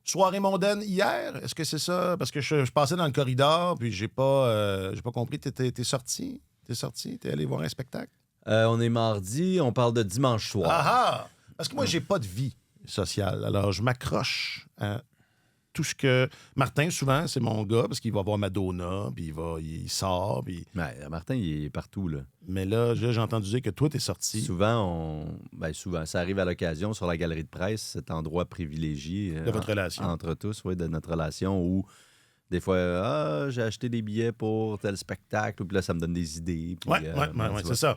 soirée mondaine hier. Est-ce que c'est ça? Parce que je passais dans le corridor, puis j'ai pas compris. T'es sorti? T'es allé voir un spectacle? On est mardi, on parle de dimanche soir. Ah! Parce que moi, j'ai pas de vie sociale. Alors, je m'accroche à tout ce que... Martin, souvent, c'est mon gars, parce qu'il va voir Madonna, puis il sort, puis... Martin, il est partout, là. Mais là, j'ai entendu dire que toi, t'es sorti. Souvent, ça arrive à l'occasion sur la galerie de presse, cet endroit privilégié de votre relation. Entre tous, oui, de notre relation, où des fois, j'ai acheté des billets pour tel spectacle, puis là, ça me donne des idées. Oui, c'est ça.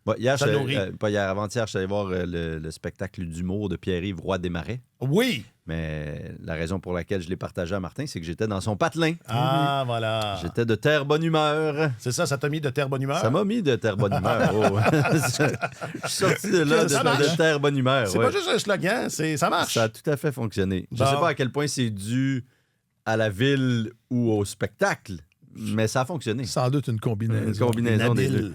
Bon, hier, ça nourrit. Pas hier, avant-hier, je suis allé voir le spectacle d'humour de Pierre-Yves Roy Desmarais. Oui! Mais la raison pour laquelle je l'ai partagé à Martin, c'est que j'étais dans son patelin. Ah, voilà. J'étais de terre bonne humeur. C'est ça t'a mis de terre bonne humeur? Ça m'a mis de terre bonne humeur. Oh. Je suis sorti de là de terre bonne humeur. C'est pas juste un slogan, ça marche. Ça a tout à fait fonctionné. Bon. Je sais pas à quel point c'est dû à la ville ou au spectacle, mais ça a fonctionné. Sans doute une combinaison. Une combinaison des deux.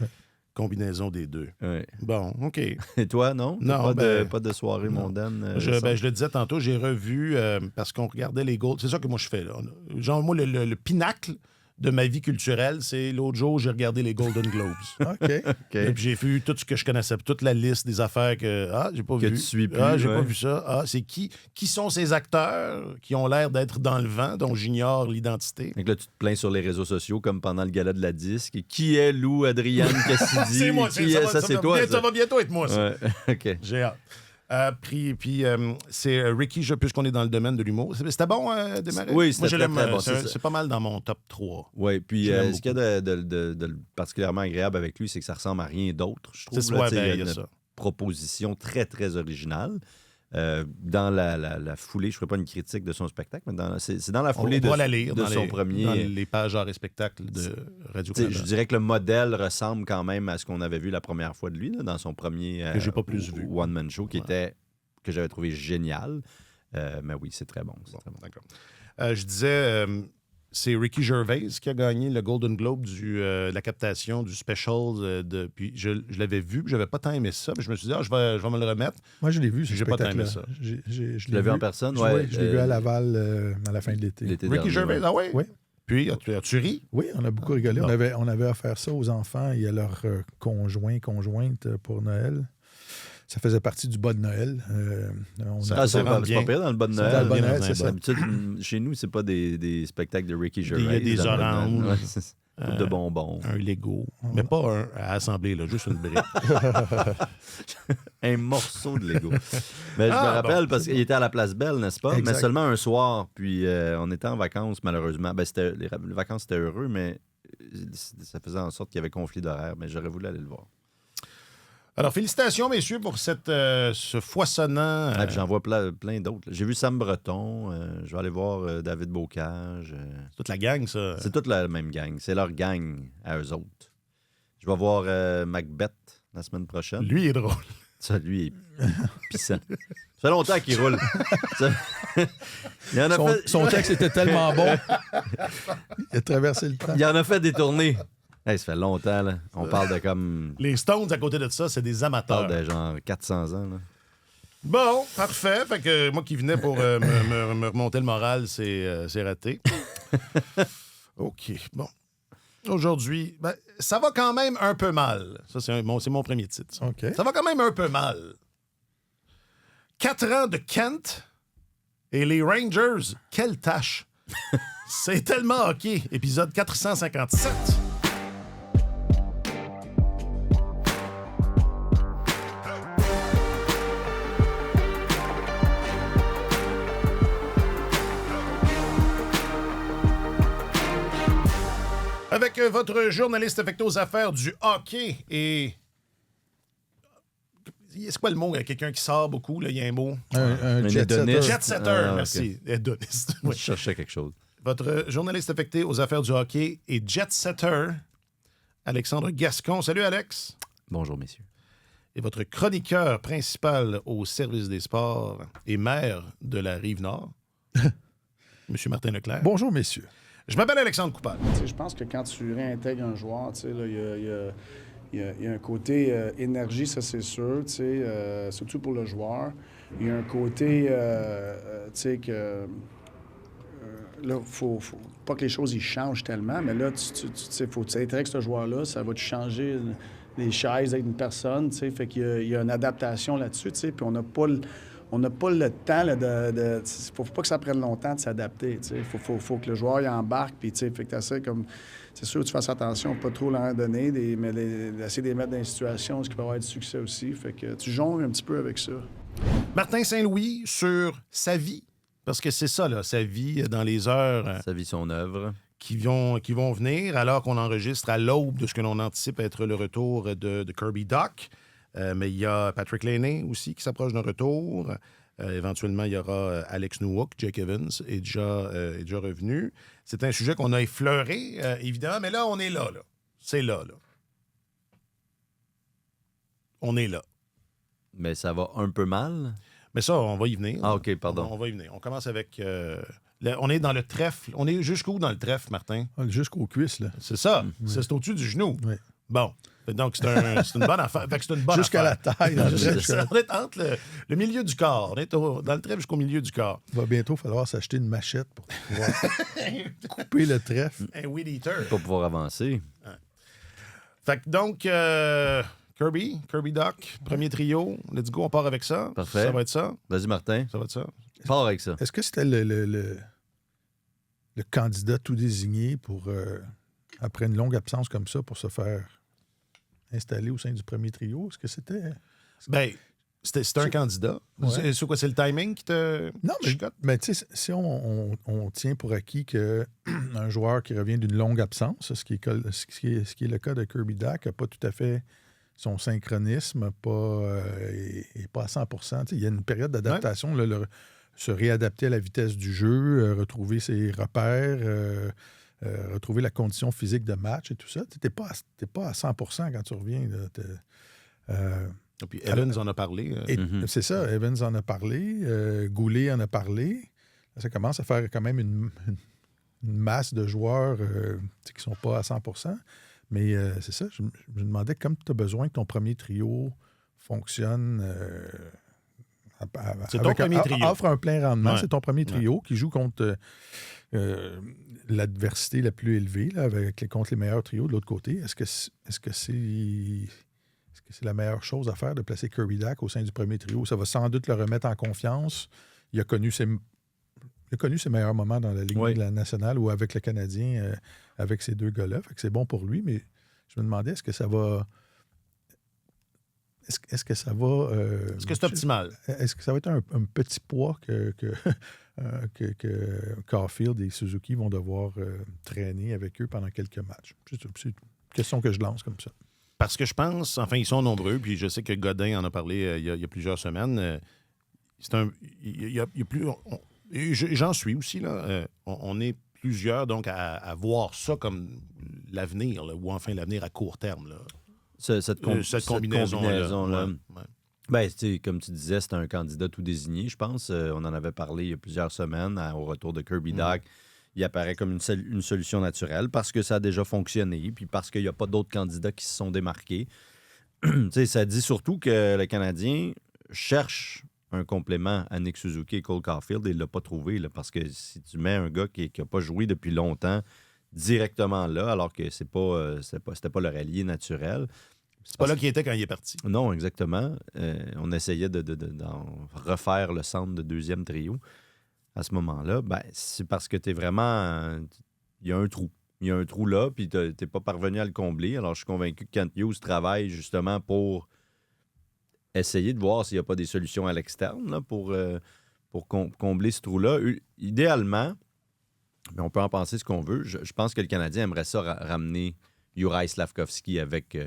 Combinaison des deux. Ouais. Bon, OK. Et toi, non? Non, pas de soirée mondaine? Je le disais tantôt, j'ai revu, parce qu'on regardait les Gold. C'est ça que moi je fais, là. Genre, moi, le pinacle de ma vie culturelle, c'est l'autre jour, j'ai regardé les Golden Globes. OK. Et puis j'ai vu tout ce que je connaissais, toute la liste des affaires que j'ai pas Que vu. tu suis plus. J'ai pas vu ça. C'est qui sont ces acteurs qui ont l'air d'être dans le vent, dont j'ignore l'identité? Donc là, tu te plains sur les réseaux sociaux comme pendant le gala de la disque. Qui est Lou Adrienne Cassidy? C'est moi, ça, c'est toi. Ça va bientôt être moi, ça. Ouais. OK. J'ai hâte. Puis c'est Ricky, puisqu'on est dans le domaine de l'humour. C'était bon, Desmarais? Oui, c'était moi, très bon. C'est pas mal dans mon top 3. Oui, puis Je l'aime ce qu'il y a de particulièrement agréable avec lui, c'est que ça ressemble à rien d'autre, je trouve. C'est Là, ça, il y a il y a une ça. proposition très, très originale. Dans la foulée, je ne ferai pas une critique de son spectacle, mais c'est dans la foulée On va la lire de dans son premier... dans les pages art et spectacle de Radio-Canada. Je dirais que le modèle ressemble quand même à ce qu'on avait vu la première fois de lui, là, dans son premier Que j'ai pas plus vu. one-man show, que j'avais trouvé génial. Mais oui, c'est très bon. Très bon. D'accord. Je disais, c'est Ricky Gervais qui a gagné le Golden Globe de la captation du special. Puis je l'avais vu, puis j'avais pas tant aimé ça. Puis je me suis dit, je vais me le remettre. Moi, je l'ai vu, ce J'ai pas tant aimé spectacle-là. ça. Je Tu l'as vu en personne? Oui, je l'ai vu à Laval à la fin de l'été. Ricky dernier, Gervais, ouais. ah oui? Oui. Puis, as-tu ri? Oui, on a beaucoup rigolé. Bon. On avait offert ça aux enfants et à leurs conjointes pour Noël. Ça faisait partie du bas de Noël. C'est pas pire dans le bas de Noël. Dans le bas de Bien Noël, dans c'est un ça. D'habitude, chez nous, c'est pas des spectacles de Ricky Gervais. Il y a des dans le bas de oranges. Noël. Ouais, c'est de bonbons. Un Lego. Mais pas un à assembler, là, juste une brique. Un morceau de Lego. Mais je me rappelle parce qu'il était à la Place Belle, n'est-ce pas? Exact. Mais seulement un soir. Puis on était en vacances, malheureusement. Les vacances, c'était heureux, mais ça faisait en sorte qu'il y avait conflit d'horaire. Mais j'aurais voulu aller le voir. Alors, félicitations, messieurs, pour ce foisonnant... Puis j'en vois plein d'autres. J'ai vu Sam Breton. Je vais aller voir David Bocage. C'est toute la gang, ça. C'est toute la même gang. C'est leur gang à eux autres. Je vais voir Macbeth la semaine prochaine. Lui, il est drôle. Ça, lui, est pissant. Ça fait longtemps qu'il roule. Il en a Son texte était tellement bon. Il a traversé le temps. Il en a fait des tournées. Hey, ça fait longtemps, là. On parle de comme... Les Stones, à côté de ça, c'est des On amateurs. parle de genre 400 ans, là. Bon, parfait. Fait que moi qui venais pour me remonter le moral, c'est raté. OK, bon. Aujourd'hui, ça va quand même un peu mal. Ça, c'est mon premier titre. Ça. OK. Ça va quand même un peu mal. 4 ans de Kent et les Rangers, quelle tâche! C'est tellement hockey. Épisode 457. Avec votre journaliste affecté aux affaires du hockey et... C'est quoi le mot? Quelqu'un qui sort beaucoup, là, il y a un mot. Un hédoniste. Jet-setter, Ah, merci. Hédoniste. Je Oui. cherchais quelque chose. Votre journaliste affecté aux affaires du hockey et jet-setter, Alexandre Gascon. Salut, Alex. Bonjour, messieurs. Et votre chroniqueur principal au service des sports et maire de la Rive-Nord, M. Martin Leclerc. Bonjour, messieurs. Je m'appelle Alexandre Coupal. Je pense que quand tu réintègres un joueur, il y a un côté énergie, ça c'est sûr, surtout pour le joueur. il y a un côté, tu sais, que là, faut pas que les choses ils changent tellement, mais là, tu sais, faut t'intégrer avec ce joueur-là, ça va te changer les chaises avec une personne, tu sais, fait qu'il y a une adaptation là-dessus, tu sais, puis on n'a pas le temps là, de faut pas que ça prenne longtemps de s'adapter, tu sais. Faut que le joueur il embarque, puis tu sais, fait que t'essaies comme... C'est sûr que tu fasses attention, pas trop leur donner, mais essayer de les mettre dans des situations où il peut y avoir du succès aussi. Fait que tu jongles un petit peu avec ça. Martin Saint-Louis sur sa vie, parce que c'est ça, là, sa vie dans les heures Sa vie, son œuvre. qui vont venir, alors qu'on enregistre à l'aube de ce que l'on anticipe être le retour de Kirby Dach. Mais il y a Patrick Laine aussi qui s'approche d'un retour. Éventuellement, il y aura Alex Nowak, Jake Evans est déjà revenu. C'est un sujet qu'on a effleuré, évidemment, mais là, on est là. C'est là. On est là. Mais ça va un peu mal. Mais ça, on va y venir. Ah, OK, pardon. On va y venir. On commence avec... on est dans le trèfle. On est jusqu'où dans le trèfle, Martin? Jusqu'aux cuisses, là. C'est ça. Oui. C'est au-dessus du genou. Oui. Bon. Donc, c'est une bonne affaire. Fait que c'est une bonne Jusqu'à la affaire. taille. dans le trèfle, jusqu'à la- On est entre le milieu du corps. On est dans le trèfle jusqu'au milieu du corps. Il va bientôt falloir s'acheter une machette pour pouvoir couper le trèfle. Un weed eater. Pas pouvoir avancer. Fait que donc, Kirby Dach, premier trio. Let's go, on part avec ça. Parfait. Ça va être ça. Vas-y, Martin. Ça va être ça. Pars avec ça. Est-ce que c'était le candidat tout désigné pour, après une longue absence comme ça, pour se faire installer au sein du premier trio? Est-ce que c'était... Ben, c'était un candidat. Ouais. C'est quoi, c'est le timing qui te Non, chicote? mais tu sais, si on tient pour acquis qu'un joueur qui revient d'une longue absence, ce qui est le cas de Kirby Dach, n'a pas tout à fait son synchronisme, est pas à 100 %. Il y a une période d'adaptation, là, se réadapter à la vitesse du jeu, retrouver ses repères, retrouver la condition physique de match et tout ça. Tu n'es pas à 100 % quand tu reviens. Là, Et puis Evans en a parlé. C'est ça, Evans en a parlé, Goulet en a parlé. Ça commence à faire quand même une masse de joueurs qui ne sont pas à 100 %. Mais c'est ça, je me demandais, comme tu as besoin que ton premier trio fonctionne... C'est ton premier trio. Offre un plein rendement. Ouais. C'est ton premier trio qui joue contre l'adversité la plus élevée, là, contre les meilleurs trios de l'autre côté. Est-ce que c'est la meilleure chose à faire de placer Kirby Dach au sein du premier trio? Ça va sans doute le remettre en confiance. Il a connu ses meilleurs moments dans la Ligue nationale ou avec le Canadien, avec ces deux gars-là. Fait que c'est bon pour lui, mais je me demandais, est-ce que ça va... Est-ce que ça va... Est-ce que c'est optimal? Est-ce que ça va être un petit poids que Caulfield et Suzuki vont devoir traîner avec eux pendant quelques matchs? C'est une question que je lance comme ça. Parce que je pense, enfin, ils sont nombreux, puis je sais que Godin en a parlé il y a plusieurs semaines. J'en suis aussi, là. On est plusieurs, donc, à voir ça comme l'avenir, là, ou enfin l'avenir à court terme, là. Cette combinaison-là. Ouais. Ben, comme tu disais, c'était un candidat tout désigné, je pense. On en avait parlé il y a plusieurs semaines au retour de Kirby Dach. Il apparaît comme une solution naturelle parce que ça a déjà fonctionné, puis parce qu'il n'y a pas d'autres candidats qui se sont démarqués. Ça dit surtout que le Canadien cherche un complément à Nick Suzuki et Cole Caulfield et il ne l'a pas trouvé. Là, parce que si tu mets un gars qui n'a pas joué depuis longtemps directement là, alors que c'était pas leur allié naturel. C'est pas là qu'il était quand il est parti. Non, exactement. On essayait d'en refaire le centre de deuxième trio. À ce moment-là, ben, c'est parce que tu es vraiment... Il y a un trou. Il y a un trou là, puis tu n'es pas parvenu à le combler. Alors, je suis convaincu que Kent Hughes travaille justement pour essayer de voir s'il n'y a pas des solutions à l'externe là, pour combler ce trou-là. Idéalement, mais on peut en penser ce qu'on veut. Je pense que le Canadien aimerait ça ramener Juraj Slafkovský avec...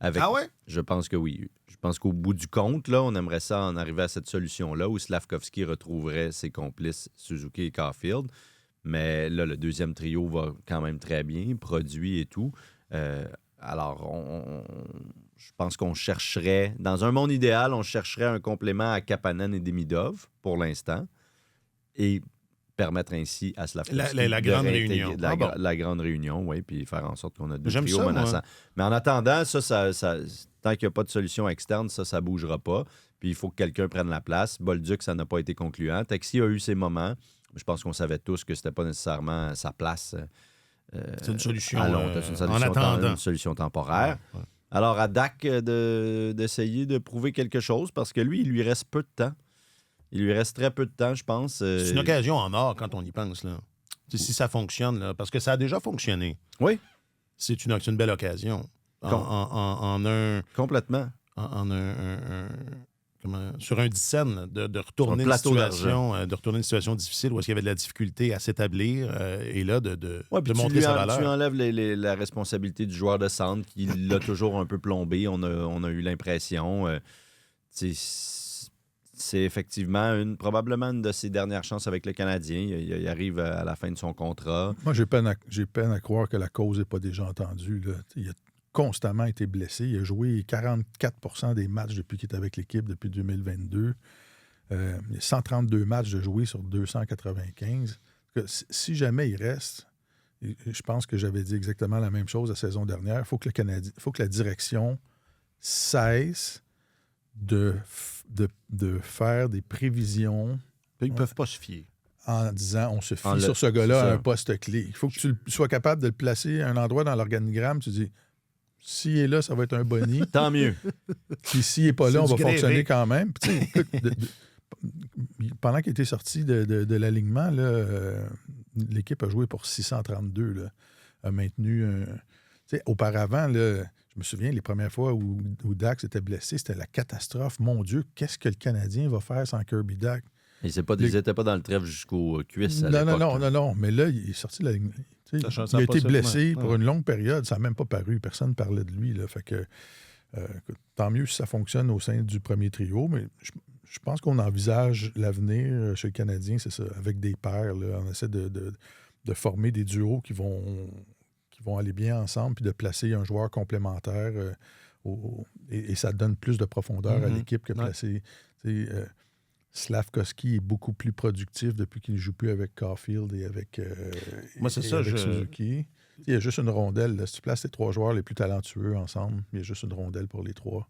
Ah ouais? Je pense que oui. Je pense qu'au bout du compte, là, on aimerait ça en arriver à cette solution-là où Slafkovský retrouverait ses complices Suzuki et Caulfield. Mais là, le deuxième trio va quand même très bien, produit et tout. Alors, je pense qu'on chercherait... Dans un monde idéal, on chercherait un complément à Kapanen et Demidov pour l'instant. Et permettre ainsi à Slafkovský la grande réunion. La grande réunion, oui, puis faire en sorte qu'on a deux J'aime trios ça, menaçants. moi. Mais en attendant, ça tant qu'il n'y a pas de solution externe, ça ne bougera pas. puis il faut que quelqu'un prenne la place. Bolduc, ça n'a pas été concluant. Texier a eu ses moments. Je pense qu'on savait tous que c'était pas nécessairement sa place. C'est une solution, en attendant. Une solution temporaire. Ouais. Alors, à Dak d'essayer de prouver quelque chose, parce que lui, il lui reste peu de temps. Il lui reste très peu de temps, je pense. C'est une occasion en or quand on y pense, là. Si ça fonctionne, là, parce que ça a déjà fonctionné. Oui. C'est une belle occasion. Complètement. Sur un 10 cents, de retourner une situation difficile où est-ce qu'il y avait de la difficulté à s'établir et là, de montrer sa valeur. Tu enlèves la responsabilité du joueur de centre qui l'a toujours un peu plombé. On a eu l'impression. C'est effectivement probablement une de ses dernières chances avec le Canadien. Il arrive à la fin de son contrat. Moi, j'ai peine à croire que la cause n'est pas déjà entendue. Là. Il a constamment été blessé. Il a joué 44 des matchs depuis qu'il est avec l'équipe depuis 2022. Il y a 132 matchs de jouer sur 295. Si jamais il reste, je pense que j'avais dit exactement la même chose la saison dernière, il faut que la direction cesse de faire des prévisions. Ils ne peuvent pas se fier. En disant, on se fie sur ce gars-là à un poste clé. Il faut que tu sois capable de le placer à un endroit dans l'organigramme. Tu dis, s'il est là, ça va être un boni. Tant mieux. Puis s'il n'est pas là, on va fonctionner quand même. Puis, écoute, pendant qu'il était sorti de l'alignement, l'équipe a joué pour 632. Là, a maintenu auparavant, là, je me souviens, les premières fois où Dak s'était blessé, c'était la catastrophe. Mon Dieu, qu'est-ce que le Canadien va faire sans Kirby Dak? Ils n'étaient pas dans le trèfle jusqu'aux cuisses à Non. Mais là, il est sorti de la ligne. Il a été blessé pour une longue période. Ça n'a même pas paru. Personne ne parlait de lui. Là. Fait que, tant mieux si ça fonctionne au sein du premier trio. Mais je pense qu'on envisage l'avenir chez le Canadien, c'est ça, avec des paires. Là. On essaie de former des duos qui vont aller bien ensemble puis de placer un joueur complémentaire et ça donne plus de profondeur à l'équipe que placer... Slavkovski est beaucoup plus productif depuis qu'il ne joue plus avec Caulfield et avec, Suzuki. Il y a juste une rondelle. Là. Si tu places les trois joueurs les plus talentueux ensemble, il y a juste une rondelle pour les trois.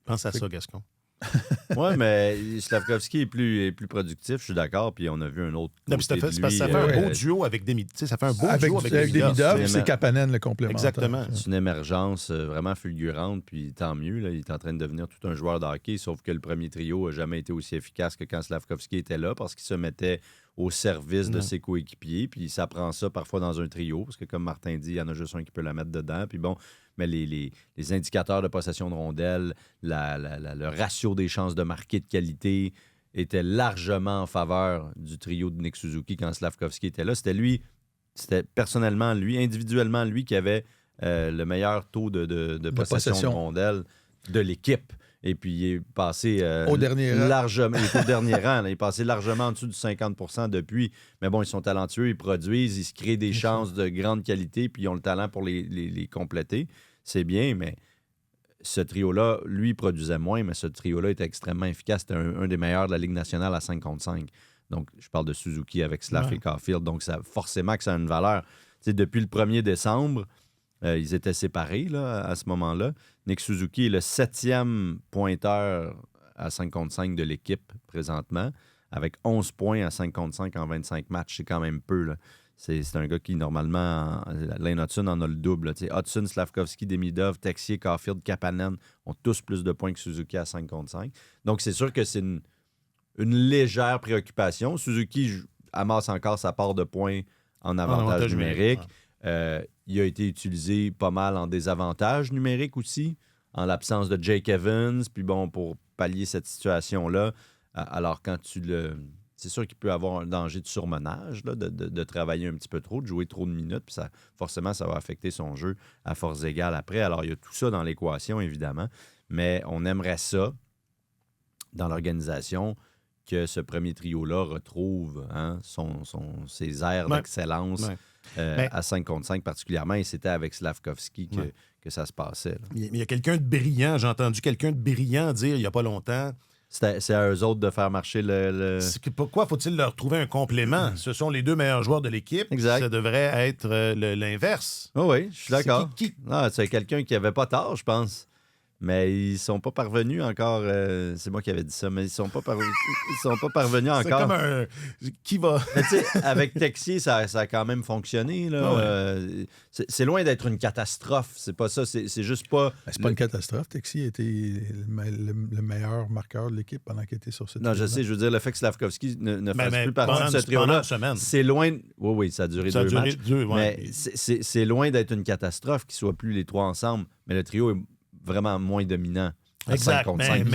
Pense à ça, Gascon. Oui, mais Slavkovski est plus productif, je suis d'accord. Puis on a vu un autre côté ça fait de lui, un beau duo avec Demidov. Ça fait un beau duo avec Demidov. C'est Kapanen le complémentaire. Exactement. C'est une émergence vraiment fulgurante. Puis tant mieux, là, il est en train de devenir tout un joueur de hockey. Sauf que le premier trio n'a jamais été aussi efficace que quand Slavkovski était là parce qu'il se mettait au service de ses coéquipiers. Puis ça prend ça parfois dans un trio. Parce que comme Martin dit, il y en a juste un qui peut la mettre dedans. Puis bon... Mais les indicateurs de possession de rondelles, le ratio des chances de marquer de qualité était largement en faveur du trio de Nick Suzuki quand Slavkovski était là. C'était personnellement lui, individuellement lui, qui avait le meilleur taux de possession de rondelles de l'équipe. Et puis, il est passé au dernier largement. Il est au dernier rang. Là. Il est passé largement en dessous du 50% depuis. Mais bon, ils sont talentueux, ils produisent, ils se créent des chances de grande qualité, puis ils ont le talent pour les compléter. C'est bien, mais ce trio-là, lui, produisait moins, mais ce trio-là était extrêmement efficace. C'était un des meilleurs de la Ligue nationale à 5 contre 5. Donc, je parle de Suzuki avec Slav et Caulfield. Donc, forcément que ça a une valeur. T'sais, depuis le 1er décembre, ils étaient séparés là, à ce moment-là. Nick Suzuki est le 7e pointeur à 5 contre 5 de l'équipe présentement, avec 11 points à 5 contre 5 en 25 matchs. C'est quand même peu, là. C'est un gars qui, normalement, Lane Hudson en a le double. Hudson, Slavkovski, Demidov, Texier, Caulfield, Kapanen ont tous plus de points que Suzuki à 5 contre 5. Donc, c'est sûr que c'est une légère préoccupation. Suzuki amasse encore sa part de points en avantage numérique. Il a été utilisé pas mal en désavantage numérique aussi, en l'absence de Jake Evans. Puis bon, pour pallier cette situation-là, alors quand tu le... C'est sûr qu'il peut avoir un danger de surmenage, là, de travailler un petit peu trop, de jouer trop de minutes, puis forcément, ça va affecter son jeu à force égale après. Alors, il y a tout ça dans l'équation, évidemment, mais on aimerait ça, dans l'organisation, que ce premier trio-là retrouve ses airs d'excellence à 5 contre 5 particulièrement, et c'était avec Slavkovski que ça se passait. Là. Il y a quelqu'un de brillant, j'ai entendu quelqu'un de brillant dire il n'y a pas longtemps... C'est à eux autres de faire marcher Pourquoi faut-il leur trouver un complément? Ce sont les deux meilleurs joueurs de l'équipe. Exact. Ça devrait être l'inverse. Oh oui, je suis d'accord. Qui? C'est quelqu'un qui n'avait pas tort, je pense. Mais ils sont pas parvenus encore. C'est moi qui avais dit ça, mais ils sont pas parvenus encore. C'est comme un... Qui va... Mais tu sais, avec Texier, ça a quand même fonctionné. Là. Ouais. C'est loin d'être une catastrophe. C'est pas ça. C'est juste pas... C'est pas une catastrophe. Texier a été le meilleur marqueur de l'équipe pendant qu'il était sur ce Non, je sais. Je veux dire, le fait que Slavkovski ne fasse plus partie pendant de ce trio-là, semaine. c'est loin... Oui, ça a duré deux matchs. Ouais. Mais c'est loin d'être une catastrophe qu'ils soient plus les trois ensemble. Mais le trio est vraiment moins dominant. Exact, 5 contre 5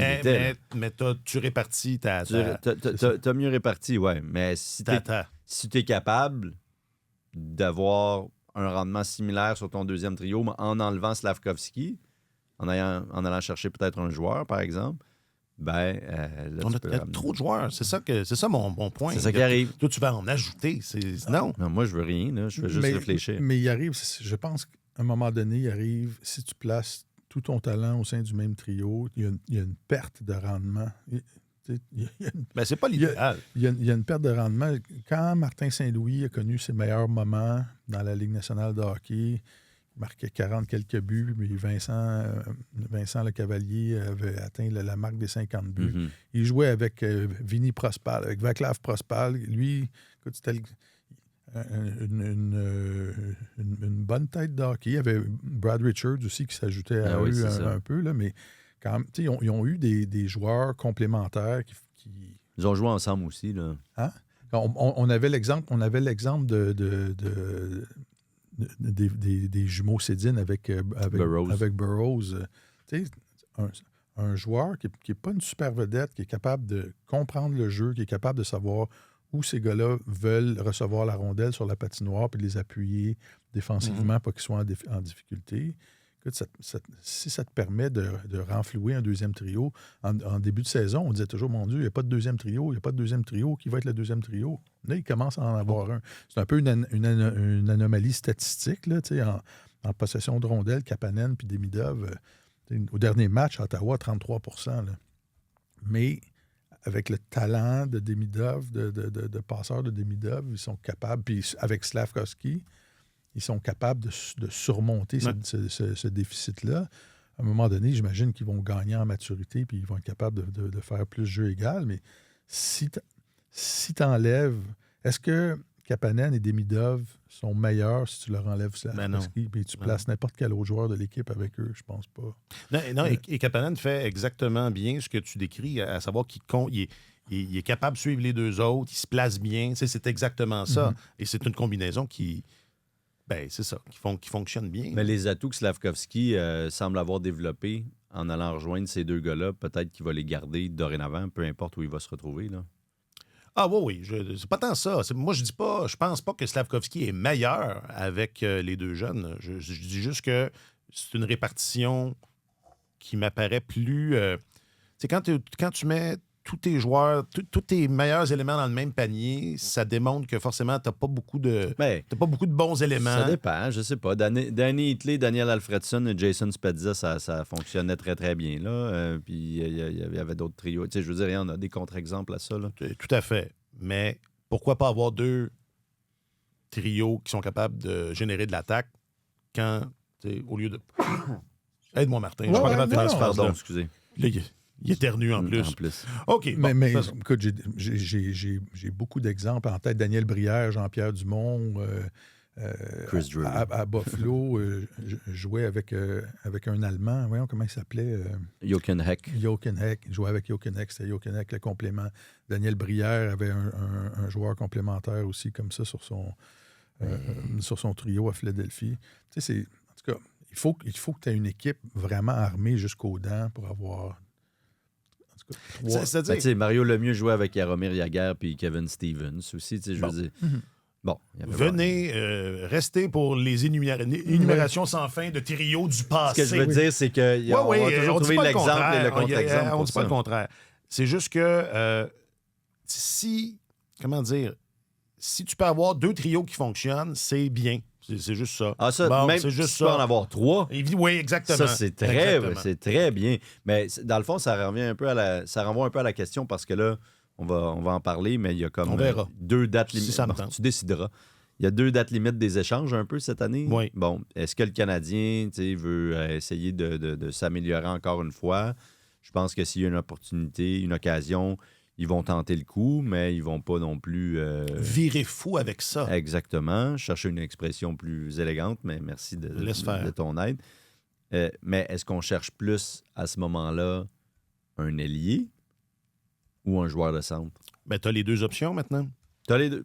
mais tu répartis ta... T'as mieux réparti, ouais. Mais si t'es capable d'avoir un rendement similaire sur ton deuxième trio, mais en enlevant Slavkovski, en allant chercher peut-être un joueur, par exemple, là, on a trop de joueurs. C'est ça mon point. C'est ça qui arrive. Toi, tu vas en ajouter. Non. Non, moi, je veux rien. Là. Je veux juste réfléchir. Mais il arrive, je pense qu'à un moment donné, il arrive, si tu places tout ton talent au sein du même trio, il y a une perte de rendement. Mais c'est pas l'idéal. Il y a une perte de rendement. Quand Martin Saint-Louis a connu ses meilleurs moments dans la Ligue nationale de hockey, il marquait 40 quelques buts, mais Vincent Lecavalier avait atteint la marque des 50 buts. Mm-hmm. Il jouait avec Vinny Prospal, avec Vaclav Prospal. Lui, écoute, c'était une bonne tête de hockey. Il y avait Brad Richards aussi qui s'ajoutait à eux un peu, là, mais quand même, ils ont eu des joueurs complémentaires qui... Ils ont joué ensemble aussi. Là. Hein? On avait l'exemple des jumeaux Sedin avec Burroughs. Un joueur qui n'est pas une super vedette, qui est capable de comprendre le jeu, qui est capable de savoir où ces gars-là veulent recevoir la rondelle sur la patinoire puis de les appuyer défensivement pour qu'ils soient en difficulté. Écoute, si ça te permet de renflouer un deuxième trio, en début de saison, on disait toujours, mon Dieu, il n'y a pas de deuxième trio, qui va être le deuxième trio? Là, il commence à en avoir un. C'est un peu une anomalie statistique, là, en possession de rondelles, Kapanen puis Demidov. Au dernier match, à Ottawa, 33 %. Là. Mais avec le talent de Demidov, de passeur de Demidov, ils sont capables, puis avec Slavkovski, ils sont capables de surmonter ce déficit-là. À un moment donné, j'imagine qu'ils vont gagner en maturité puis ils vont être capables de faire plus jeu égal. Mais si tu enlèves... Est-ce que Kapanen et Demidov sont meilleurs si tu leur enlèves Slavkovski puis tu places n'importe quel autre joueur de l'équipe avec eux? Je pense pas. Non, et Kapanen fait exactement bien ce que tu décris, à savoir qu'il est capable de suivre les deux autres, il se place bien. Tu sais, c'est exactement ça. Mm-hmm. Et c'est une combinaison qui... c'est ça, qui fonctionne bien. Mais les atouts que Slavkovski semble avoir développés en allant rejoindre ces deux gars-là, peut-être qu'il va les garder dorénavant, peu importe où il va se retrouver. Là. Ah oui, c'est pas tant ça. Moi, je pense pas que Slavkovski est meilleur avec les deux jeunes. Je dis juste que c'est une répartition qui m'apparaît plus... quand tu mets tous tes joueurs, tous tes meilleurs éléments dans le même panier, ça démontre que forcément, tu n'as pas beaucoup de bons éléments. Ça dépend, je sais pas. Danny Hitley, Daniel Alfredson et Jason Spezza, ça fonctionnait très, très bien. Là. Puis il y avait d'autres trios. Je veux dire, il y en a des contre-exemples à ça. Là. Tout à fait. Mais pourquoi pas avoir deux trios qui sont capables de générer de l'attaque quand, au lieu de... Aide-moi, Martin. Je suis pas capable de faire ce pardon, excusez. Là, il éternue en plus. OK. Mais écoute, j'ai beaucoup d'exemples en tête. Daniel Brière, Jean-Pierre Dumont, Chris Drew. À Buffalo, jouait avec un Allemand. Voyons comment il s'appelait. Jochen Heck. Il jouait avec Jochen Heck. C'était Jochen Heck, le complément. Daniel Brière avait un joueur complémentaire aussi, comme ça, sur son trio à Philadelphie. Tu sais, en tout cas, il faut que tu aies une équipe vraiment armée jusqu'aux dents pour avoir... C'est-à-dire... Mario Lemieux jouait avec Jaromir Jagr puis Kevin Stevens aussi, je veux dire. Mm-hmm. Bon, venez rester pour les énumérations sans fin de trios du passé. Ce que je veux dire, c'est qu'on va toujours trouver l'exemple et le contre-exemple. On ne dit pas le contraire. C'est juste que si tu peux avoir deux trios qui fonctionnent, c'est bien. C'est juste ça. Ah, ça, même si tu peux en avoir trois. Oui, exactement. Ça, c'est très bien. Mais dans le fond, ça renvoie un peu à la question parce que là, on va en parler, mais il y a comme 2 dates limites. Si ça me tente. Tu décideras. Il y a 2 dates limites des échanges un peu cette année. Oui. Bon, est-ce que le Canadien veut essayer de s'améliorer encore une fois? Je pense que s'il y a une opportunité, une occasion, ils vont tenter le coup, mais ils vont pas non plus... Virer fou avec ça. Exactement. Chercher une expression plus élégante, mais merci de ton aide. Mais est-ce qu'on cherche plus à ce moment-là un ailier ou un joueur de centre? Ben, tu as les 2 options maintenant.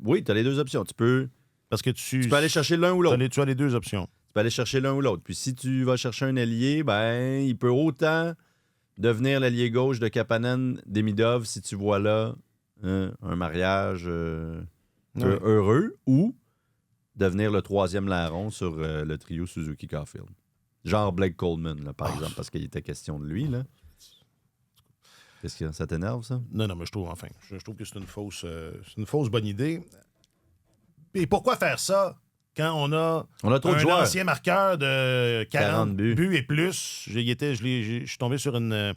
Oui, tu as les 2 options. Tu peux Tu aller chercher l'un ou l'autre. Tu as les 2 options. Tu peux aller chercher l'un ou l'autre. Puis si tu vas chercher un ailier, ben il peut autant devenir l'ailier gauche de Kapanen, Demidov, si tu vois là un mariage heureux, ou devenir le 3e larron sur le trio Suzuki-Caulfield. Genre Blake Coleman, là, par exemple, parce qu'il était question de lui. Là. Qu'est-ce que ça t'énerve, ça? Non, mais je trouve que c'est une fausse bonne idée. Et pourquoi faire ça quand on a trop de un joueurs. ancien marqueur de 40 buts. buts et plus? Je suis tombé sur une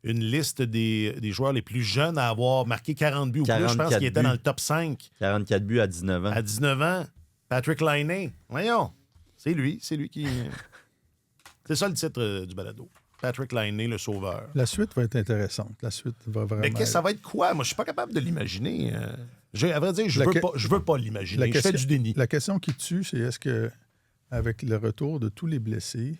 liste des joueurs les plus jeunes à avoir marqué 40 buts ou plus. Je pense qu'il était dans le top 5. 44 buts à 19 ans. À 19 ans, Patrick Laine. Voyons, c'est lui qui... C'est ça le titre du balado. Patrick Laine, le sauveur. La suite va être intéressante. La suite va vraiment... Mais ça va être quoi? Moi, je suis pas capable de l'imaginer. À vrai dire, je veux pas l'imaginer. Je fais du déni. La question qui tue, c'est est-ce que avec le retour de tous les blessés,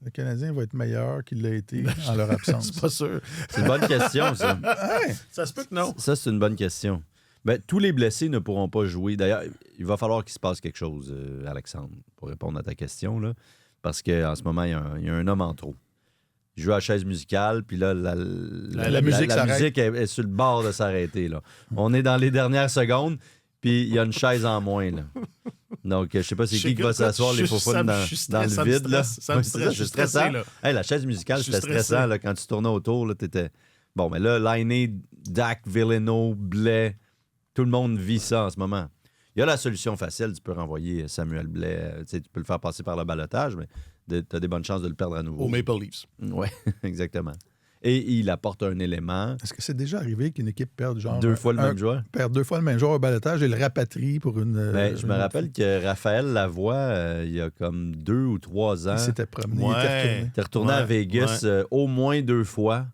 le Canadien va être meilleur qu'il l'a été en leur absence? C'est pas sûr. C'est une bonne question, ça. Hey! Ça se peut que non. Ça, c'est une bonne question. Ben, tous les blessés ne pourront pas jouer. D'ailleurs, il va falloir qu'il se passe quelque chose, Alexandre, pour répondre à ta question, là. Parce qu'en ce moment, il y a un homme en trop. Il joue à la chaise musicale, puis là, la musique est sur le bord de s'arrêter. Là. On est dans les dernières secondes, puis il y a une chaise en moins. Là. Donc, je sais pas c'est qui va s'asseoir les faufounes dans le vide. Là. Ça me stresse, je suis stressé. Là. Hey, la chaise musicale, c'était stressant là, quand tu tournais autour. T'étais... Bon, mais là, Laine, Dak, Villeno, Blais, tout le monde vit ça en ce moment. Il y a la solution facile, tu peux renvoyer Samuel Blais, tu peux le faire passer par le ballottage, mais tu as des bonnes chances de le perdre à nouveau. Au Maple Leafs. Oui, exactement. Et il apporte un élément. Est-ce que c'est déjà arrivé qu'une équipe perde genre 2 fois le même joueur? Perd 2 fois le même joueur au ballottage et le rapatrie pour une... je me rappelle que Raphaël Lavoie, il y a comme 2 ou 3 ans... Il s'était promené, il était retourné à Vegas au moins 2 fois.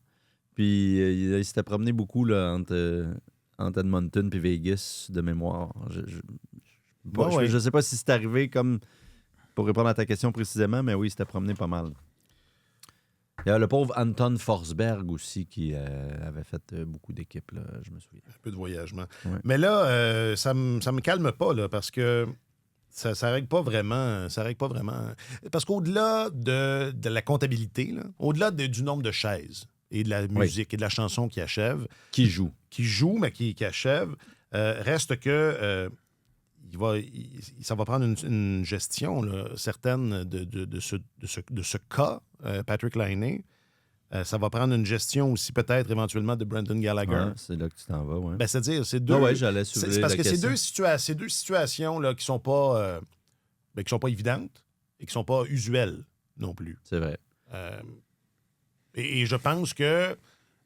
Puis il s'était promené beaucoup là, entre Edmonton et Vegas, de mémoire. Je sais pas si c'est arrivé comme... Pour répondre à ta question précisément, mais oui, il s'était promené pas mal. Il y a le pauvre Anton Forsberg aussi qui avait fait beaucoup d'équipes, là, je me souviens. Un peu de voyagement. Ouais. Mais là, ça me calme pas, là, parce que ça règle pas vraiment. Parce qu'au-delà de la comptabilité, là, au-delà du nombre de chaises et de la musique et de la chanson qui achève... Qui joue, mais qui achève, reste que... ça va prendre une gestion là, certaine de ce cas, Patrick Laine. Ça va prendre une gestion aussi peut-être éventuellement de Brendan Gallagher. Ouais, c'est là que tu t'en vas, oui. Ben, c'est-à-dire, c'est deux... j'allais soulever c'est parce la que question. ces deux situations là, qui sont pas évidentes et qui sont pas usuelles non plus. C'est vrai. Et je pense que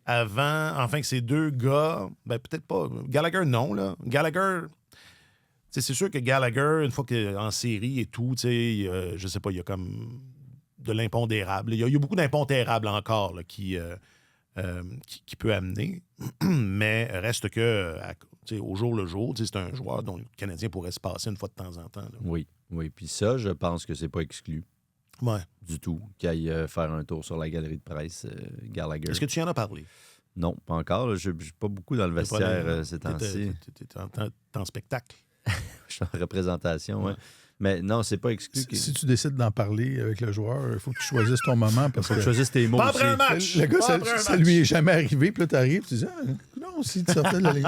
que ces 2 gars, ben peut-être pas... Gallagher, non, là. Gallagher... c'est sûr que Gallagher, une fois qu'il est en série et tout, je sais pas, il y a comme de l'impondérable. Il y a beaucoup d'impondérables encore là, qui peut amener. Mais reste que, au jour le jour, c'est un joueur dont le Canadien pourrait se passer une fois de temps en temps. Là. Oui. Puis ça, je pense que c'est pas exclu. Ouais. Du tout. Qu'il aille faire un tour sur la galerie de presse, Gallagher. Est-ce que tu y en as parlé? Non, pas encore. Je suis pas beaucoup dans le vestiaire ces temps-ci. T'es en spectacle. Je suis en représentation, oui. Mais non, c'est pas exclu. Si tu décides d'en parler avec le joueur, il faut que tu choisisses ton moment. Parce faut que tu choisisses tes mots pas aussi. après un match! Le gars, ça lui est jamais arrivé. Puis là, t'arrives, tu dis non, si tu sortais de la ligne.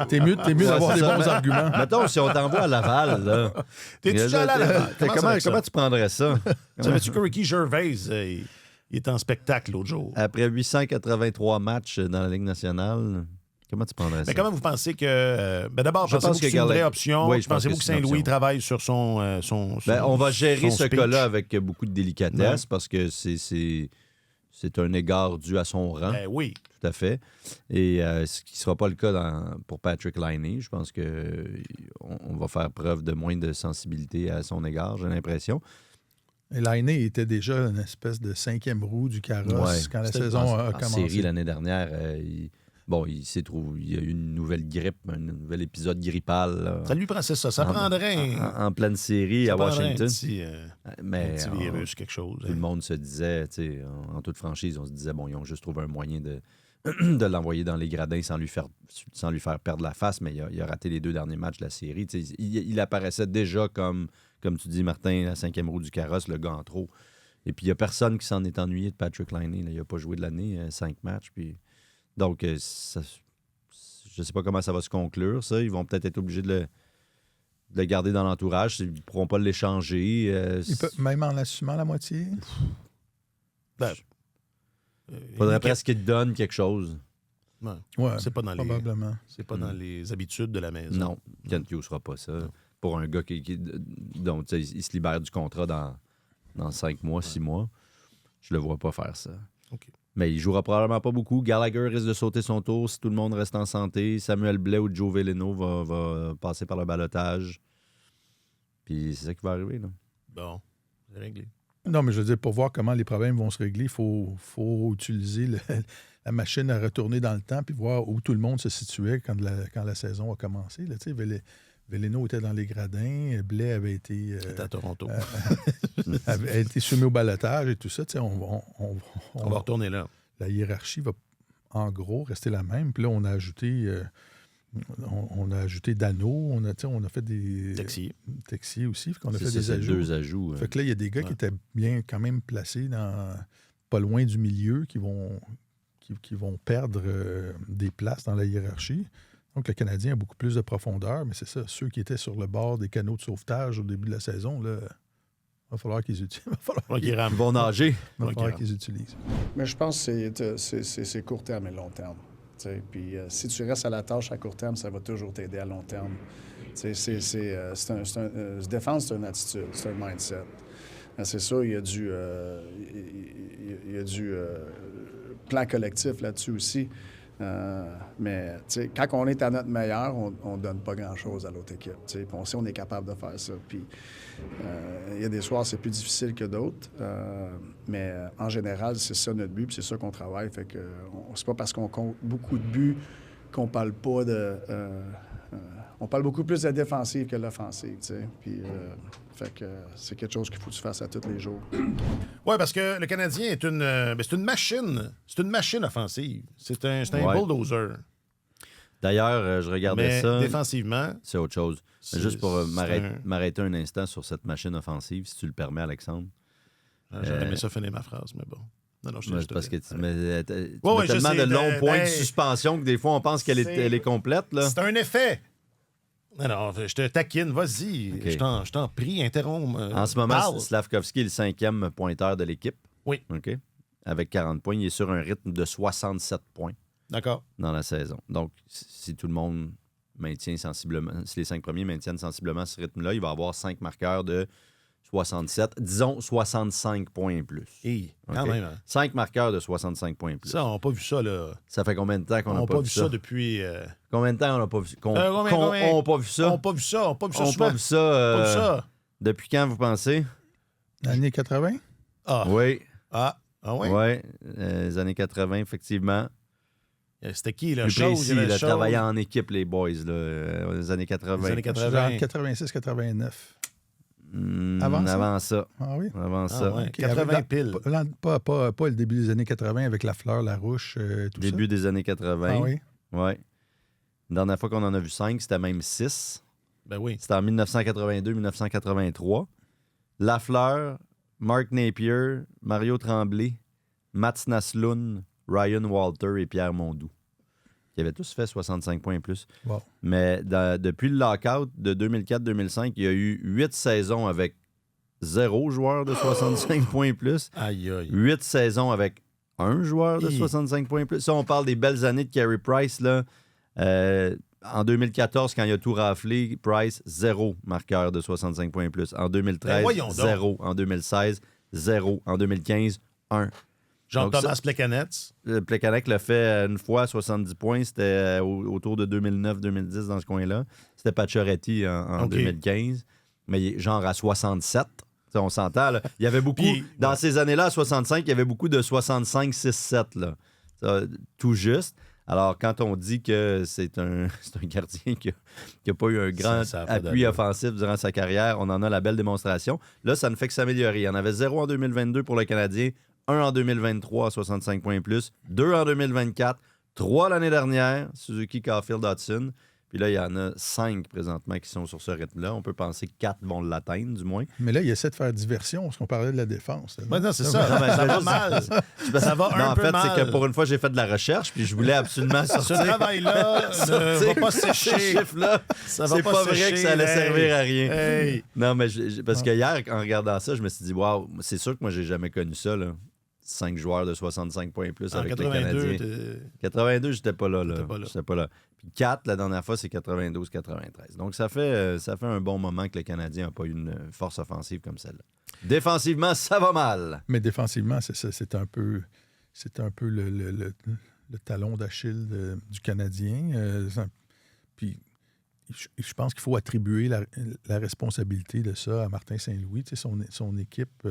T'es mieux d'avoir des bons arguments. Mettons, si on t'envoie à Laval, là. T'es-tu déjà allé à Laval? Comment tu prendrais ça? Savais-tu que Ricky Gervais, il est en spectacle l'autre jour? Après 883 matchs dans la Ligue nationale... Comment tu prendrais ça? Mais comment vous pensez que... d'abord, je pense que c'est une vraie option? Oui, pensez-vous que Saint-Louis travaille sur son on va gérer ce speech? cas-là avec beaucoup de délicatesse parce que c'est c'est un égard dû à son rang. Ben oui. Tout à fait. Et ce qui ne sera pas le cas pour Patrick Laine. Je pense qu'on va faire preuve de moins de sensibilité à son égard, j'ai l'impression. Et Laine était déjà une espèce de 5e roue du carrosse quand la C'était saison a En commencé. série l'année dernière, il s'est trouvé, il y a eu une nouvelle grippe, un nouvel épisode grippal. Là. Ça lui prend, c'est ça. Ça prendrait En pleine série ça à prendrait Washington. un petit virus, quelque chose. Tout le monde se disait, en toute franchise, on se disait, bon, ils ont juste trouvé un moyen de l'envoyer dans les gradins sans lui faire perdre la face, mais il a raté les 2 derniers matchs de la série. Il apparaissait déjà comme tu dis, Martin, la 5e roue du carrosse, le gars en trop. Et puis, il n'y a personne qui s'en est ennuyé de Patrick Laine. Il n'a pas joué de l'année, 5 matchs. Puis... Donc, je ne sais pas comment ça va se conclure, ça. Ils vont peut-être être obligés de le garder dans l'entourage. Ils ne pourront pas l'échanger. Même en assumant la moitié? Il faudrait presque qu'il te donne quelque chose. Ouais, c'est pas dans probablement. C'est pas dans les habitudes de la maison. Non, Kent Hughes ne sera pas ça. Non. Pour un gars dont il se libère du contrat dans 5 mois, 6 mois, je le vois pas faire ça. Okay. Mais il jouera probablement pas beaucoup. Gallagher risque de sauter son tour si tout le monde reste en santé. Samuel Blais ou Joe Veleno va passer par le ballottage. Puis c'est ça qui va arriver. Là. Bon, c'est réglé. Non, mais je veux dire, pour voir comment les problèmes vont se régler, il faut utiliser la machine à retourner dans le temps puis voir où tout le monde se situait quand la saison a commencé. Là, Veleno était dans les gradins, Blais avait été... C'était à Toronto. avait été soumis au ballottage et tout ça. On va retourner là. La hiérarchie va, en gros, rester la même. Puis là, on a ajouté... On a ajouté Dano, on a fait des... Texier aussi, on a fait des ajouts. 2 ajouts. Fait que là, il y a des gars qui étaient bien quand même placés pas loin du milieu qui vont perdre des places dans la hiérarchie. Donc, le Canadien a beaucoup plus de profondeur, mais c'est ça, ceux qui étaient sur le bord des canaux de sauvetage au début de la saison, là, il va falloir qu'ils utilisent. Ils vont nager. Il va falloir qu'ils utilisent. Mais je pense que c'est court terme et long terme. Puis si tu restes à la tâche à court terme, ça va toujours t'aider à long terme. Se défendre, c'est une attitude, c'est un mindset. C'est sûr, il y a du plan collectif là-dessus aussi. Mais quand on est à notre meilleur, on ne donne pas grand-chose à l'autre équipe. Puis on sait qu'on est capable de faire ça. Puis il y a des soirs, c'est plus difficile que d'autres. Mais en général, c'est ça notre but, puis c'est ça qu'on travaille. Fait que c'est pas parce qu'on compte beaucoup de buts qu'on parle pas de... on parle beaucoup plus de la défensive que de l'offensive, Puis, fait que c'est quelque chose qu'il faut que tu fasses à tous les jours. Oui, parce que le Canadien est c'est une machine. C'est une machine offensive. C'est un bulldozer. D'ailleurs, je regardais ça. Défensivement, c'est autre chose. Juste pour m'arrêter un instant sur cette machine offensive, si tu le permets, Alexandre. J'aurais aimé ça finir ma phrase, mais bon. Non, je te parce que tu mets ouais, tellement de longs points de suspension que des fois, on pense qu'elle est complète. Là. C'est un effet. Non, je te taquine, vas-y. Okay. Je t'en prie, interromps. En ce moment, Slavkovski est le 5e pointeur de l'équipe. Oui. OK. Avec 40 points. Il est sur un rythme de 67 points. D'accord. Dans la saison. Donc, si tout le monde maintient sensiblement, si les 5 premiers maintiennent sensiblement ce rythme-là, il va avoir 5 marqueurs de 67, disons 65 points et plus. Et quand même. Hein. 5 marqueurs de 65 points et plus. Ça, on n'a pas vu ça, là. Ça fait combien de temps qu'on n'a pas vu ça? Depuis... Combien de temps on n'a pas vu ça? On n'a pas vu ça? On n'a pas vu ça. On n'a pas vu ça. On n'a pas vu ça. Depuis quand, vous pensez? L'année 80? Ah. Oui. Ah oui? Oui, les années 80, effectivement. C'était qui, là? Plus précis, il a travaillé en équipe, les boys, là, les années 80. Les années 80. 86-89. Avant ça. Ah oui? Avant ça. Ouais. 80 piles. Pas le début des années 80 avec Lafleur, Larouche, tout ça. Début des années 80. Ah oui? Oui. La dernière fois qu'on en a vu 5, c'était même 6. Ben oui. C'était en 1982-1983. Lafleur, Mark Napier, Mario Tremblay, Mats Naslund, Ryan Walter et Pierre Mondou. Qui avaient tous fait 65 points et plus. Wow. Mais depuis le lockout de 2004-2005, il y a eu 8 saisons avec 0 joueur de 65 points et plus. Aïe, aïe. 8 saisons avec 1 joueur de 65 points et plus. Ça, on parle des belles années de Carey Price. Là. En 2014, quand il a tout raflé, Price, 0 marqueur de 65 points et plus. En 2013, 0. En 2016, 0. En 2015, 1. Jean Donc, Thomas Plekanec. Plekanec l'a fait une fois à 70 points. C'était autour de 2009-2010 dans ce coin-là. C'était Pacioretty en OK. 2015. Mais genre à 67. T'sais, on s'entend. Là. Il y avait beaucoup... Puis, dans ces années-là, à 65, il y avait beaucoup de 65-6-7. Là. Ça, tout juste. Alors, quand on dit que c'est un gardien qui n'a pas eu un grand Ça a pas appui d'allure. offensif durant sa carrière, on en a la belle démonstration. Là, ça ne fait que s'améliorer. Il y en avait 0 en 2022 pour le Canadien, 1 en 2023 à 65 points plus, 2 en 2024, 3 l'année dernière, Suzuki, Caulfield, Hudson. Puis là, il y en a 5 présentement qui sont sur ce rythme-là. On peut penser que 4 vont l'atteindre, du moins. Mais là, il essaie de faire diversion parce qu'on parlait de la défense. là. Ouais, non, c'est ça. Non, mais Ça va juste- mal. Ça va Non, un en peu fait, mal. c'est que pour une fois, j'ai fait de la recherche, puis je voulais absolument Ce sortir travail-là ne sortir va pas ces sécher. chiffres-là. Ça va C'est pas vrai sécher. que ça allait servir à rien. Hey. Non, mais parce que hier, en regardant ça, je me suis dit, waouh, c'est sûr que moi, j'ai jamais connu ça, là. 5 joueurs de 65 points et plus En avec les 82, Canadiens. 82, j'étais pas là. T'étais pas là. J'étais pas là. Puis 4, la dernière fois, c'est 92-93. Donc, ça fait un bon moment que le Canadien n'a pas eu une force offensive comme celle-là. Défensivement, ça va mal. Mais défensivement, c'est ça. C'est un peu le talon d'Achille du Canadien. Puis je pense qu'il faut attribuer la responsabilité de ça à Martin Saint-Louis. Tu sais, son équipe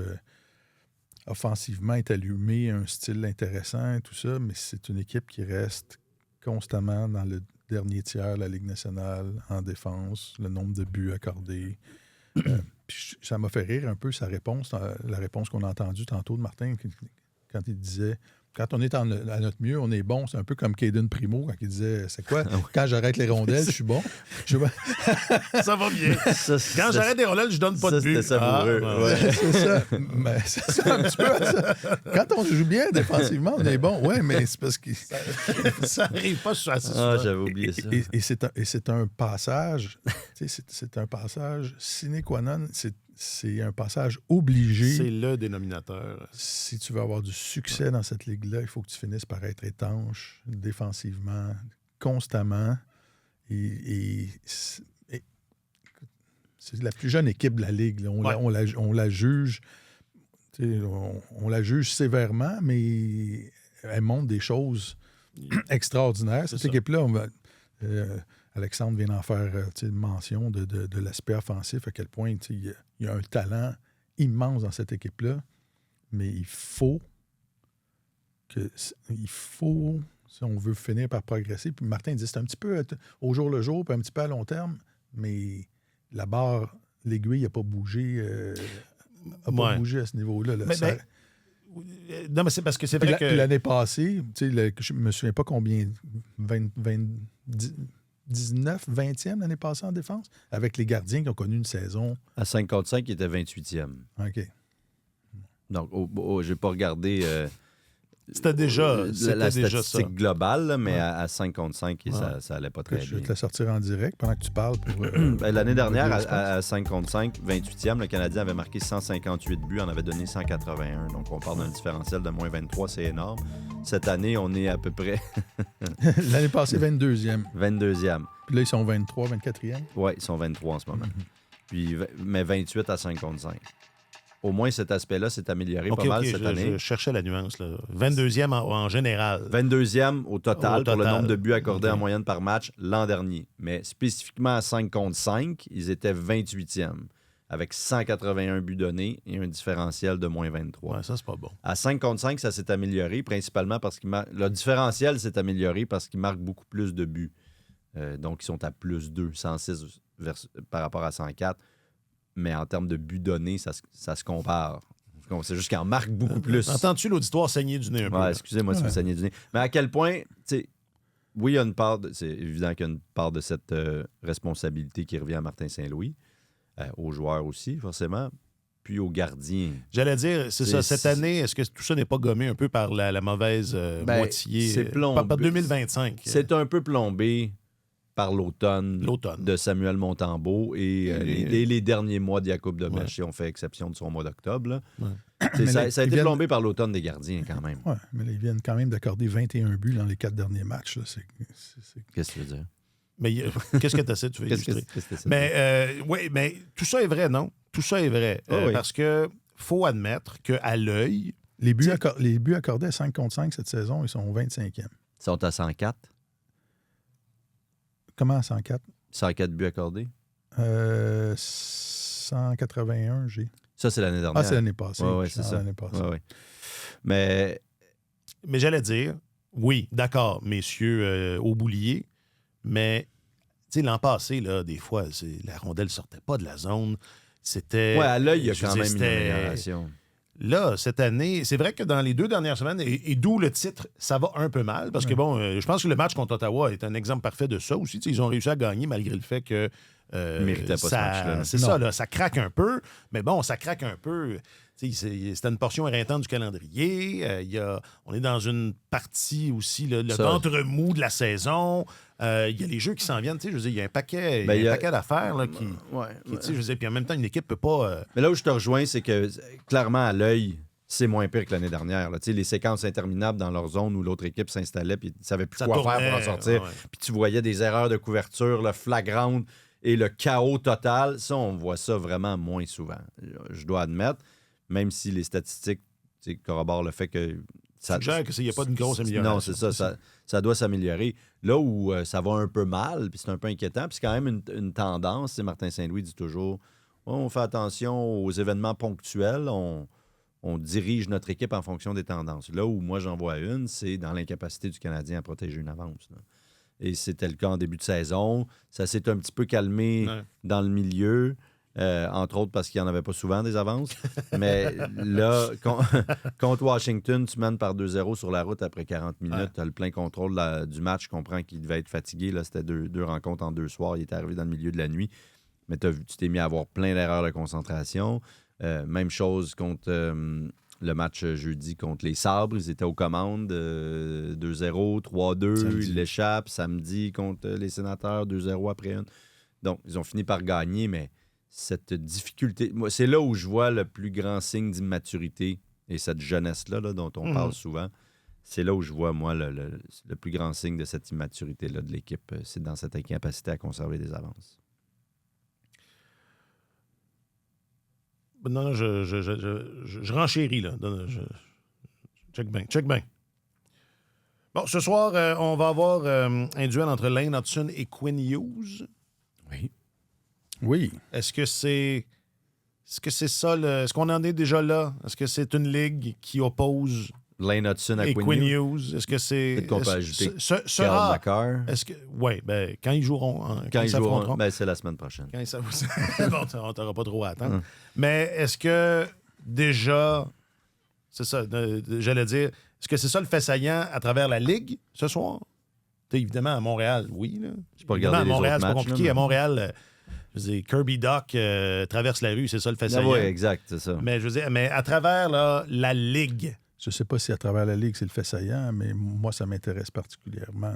offensivement est allumée, un style intéressant et tout ça, mais c'est une équipe qui reste constamment dans le dernier tiers de la Ligue nationale en défense, le nombre de buts accordés. Puis ça m'a fait rire un peu sa réponse, la réponse qu'on a entendue tantôt de Martin, quand il disait quand on est à notre mieux, on est bon. C'est un peu comme Caden Primo quand il disait c'est quoi quand j'arrête les rondelles, je suis bon. Ça va bien. Quand j'arrête les rondelles, je donne pas de but. C'était savoureux. Ouais. C'est ça. Mais c'est ça un petit peu ça. Quand on joue bien défensivement, on est bon. Oui, mais c'est parce que Ça arrive pas assez souvent. Ah, j'avais oublié ça. Et c'est un passage, tu sais, c'est un passage sine qua non. C'est un passage obligé. C'est le dénominateur. Si tu veux avoir du succès dans cette ligue-là, il faut que tu finisses par être étanche défensivement, constamment. Et c'est la plus jeune équipe de la ligue. Là. On la juge. On la juge sévèrement, mais elle montre des choses extraordinaires. Cette équipe-là, Alexandre vient d'en faire mention de l'aspect offensif, à quel point il y a un talent immense dans cette équipe-là, mais il faut, si on veut finir par progresser, puis Martin dit c'est un petit peu au jour le jour, puis un petit peu à long terme, mais la barre, l'aiguille n'a pas bougé, bougé à ce niveau-là. Là. Non, mais c'est parce que c'est vrai que... L'année passée, je ne me souviens pas combien, 19, 20e l'année passée en défense, avec les gardiens qui ont connu une saison. À 5 contre 5, il était 28e. OK. Donc, je n'ai pas regardé C'était déjà la ça. statistique globale, là, mais à 5 contre 5, ça allait pas très Je bien. vais te la sortir en direct pendant que tu parles. L'année dernière, à 5 contre 5, 28e, le Canadien avait marqué 158 buts, en avait donné 181. Donc, on parle d'un différentiel de moins 23, c'est énorme. Cette année, on est à peu près L'année passée, 22e. 22e. Puis là, ils sont 23, 24e. Oui, ils sont 23 en ce moment. Puis, mais 28 à 5 contre 5. Au moins, cet aspect-là s'est amélioré pas mal cette année. Je cherchais la nuance. Là. 22e en général. 22e au total pour le nombre de buts accordés OK. en moyenne par match l'an dernier. Mais spécifiquement à 5 contre 5, ils étaient 28e, avec 181 buts donnés et un différentiel de moins 23. Ouais, ça, c'est pas bon. À 5 contre 5, ça s'est amélioré, principalement parce que le différentiel s'est amélioré parce qu'ils marquent beaucoup plus de buts. Donc, ils sont à plus 2, 106 par rapport à 104. Mais en termes de buts donnés, ça se compare. C'est juste qu'ils en marquent beaucoup plus. Entends-tu l'auditoire saigner du nez un peu? Ouais, excusez-moi si vous saignez du nez. Mais à quel point, tu sais, oui, il y a une part, c'est évident qu'il y a une part de cette responsabilité qui revient à Martin Saint-Louis, aux joueurs aussi, forcément, puis aux gardiens. J'allais dire, c'est ça, cette année, est-ce que tout ça n'est pas gommé un peu par la mauvaise moitié? c'est plombé. Par 2025. C'est un peu plombé par l'automne de Samuel Montembeault et les derniers mois de Jacob Demers, si on fait exception de son mois d'octobre. Ouais. Ça a été plombé par l'automne des gardiens, quand même. Oui, mais là, ils viennent quand même d'accorder 21 buts dans les 4 derniers matchs. Là. Qu'est-ce que tu veux dire? Mais qu'est-ce que tu essaies? Tu veux illustrer? Oui, mais tout ça est vrai, non? Tout ça est vrai. Oui. Parce que faut admettre qu'à l'œil, Les buts accordés à 5 contre 5 cette saison, ils sont 25e. Ils sont à 104. Comment à 104? 104 buts accordés. 181, j'ai. Ça, c'est l'année dernière. Ah, c'est l'année passée. Oui, c'est ça. L'année passée. Ouais. Mais j'allais dire, oui, d'accord, messieurs au boulier, mais l'an passé, là, des fois, la rondelle sortait pas de la zone. C'était. Ouais, à l'œil, il y a quand même une amélioration. Là, cette année, c'est vrai que dans les 2 dernières semaines, et d'où le titre, ça va un peu mal, parce que je pense que le match contre Ottawa est un exemple parfait de ça aussi. Ils ont réussi à gagner malgré le fait que Ils ne méritaient pas ce match-là. C'est ça, là, ça craque un peu, mais bon, ça craque un peu. C'était une portion éreintante du calendrier. On est dans une partie aussi, le ventre mou de la saison. Il y a les jeux qui s'en viennent. Je veux dire, il y a un paquet, d'affaires là, qui je veux dire, puis en même temps, une équipe ne peut pas. Mais là où je te rejoins, c'est que clairement, à l'œil, c'est moins pire que l'année dernière. Là. Les séquences interminables dans leur zone où l'autre équipe s'installait puis ne savait plus quoi faire pour en sortir. Puis tu voyais des erreurs de couverture flagrantes et le chaos total. Ça, on voit ça vraiment moins souvent. Je dois admettre. Même si les statistiques corroborent le fait que... Ça suggère qu'il n'y a pas une grosse amélioration. Non, c'est ça. Ça doit s'améliorer. Là où ça va un peu mal, puis c'est un peu inquiétant, puis c'est quand même une tendance. Martin Saint-Louis dit toujours, on fait attention aux événements ponctuels, on dirige notre équipe en fonction des tendances. Là où moi j'en vois une, c'est dans l'incapacité du Canadien à protéger une avance. Là. Et c'était le cas en début de saison. Ça s'est un petit peu calmé dans le milieu. Entre autres parce qu'il n'y en avait pas souvent des avances. Mais là, contre Washington, tu mènes par 2-0 sur la route après 40 minutes. Tu as le plein contrôle du match. Je comprends qu'il devait être fatigué. Là, c'était deux rencontres en 2 soirs. Il est arrivé dans le milieu de la nuit. Mais tu t'es mis à avoir plein d'erreurs de concentration. Même chose contre le match jeudi contre les Sabres. Ils étaient aux commandes. 2-0, 3-2. Ils l'échappent. Samedi contre les Sénateurs, 2-0 après une. Donc, ils ont fini par gagner, mais cette difficulté... Moi, c'est là où je vois le plus grand signe d'immaturité et cette jeunesse-là dont on parle souvent. C'est là où je vois, moi, le plus grand signe de cette immaturité-là de l'équipe. C'est dans cette incapacité à conserver des avances. Non, je renchéris, là. Check bien. Bon, ce soir, on va avoir un duel entre Lane Hutson et Quinn Hughes. Oui. Est-ce que c'est ça? Est-ce qu'on en est déjà là? Est-ce que c'est une ligue qui oppose Lane Hutson à Quinn Hughes? Est-ce que c'est... Peut-être qu'on peut ajouter Carl Makar. Oui, quand ils joueront... Quand ils joueront, c'est la semaine prochaine. Bon, on t'aura pas trop à attendre. Mais est-ce que déjà... C'est ça, j'allais dire... Est-ce que c'est ça le fait saillant à travers la ligue ce soir? Évidemment, à Montréal, oui. Là. Je peux regarder à Montréal, c'est pas compliqué. Là, à Montréal... Je veux dire, Kirby Doc traverse la rue, c'est ça le fait saillant. Oui, exact, c'est ça. Mais je veux dire, à travers la Ligue. Je ne sais pas si à travers la Ligue c'est le fait saillant, mais moi, ça m'intéresse particulièrement.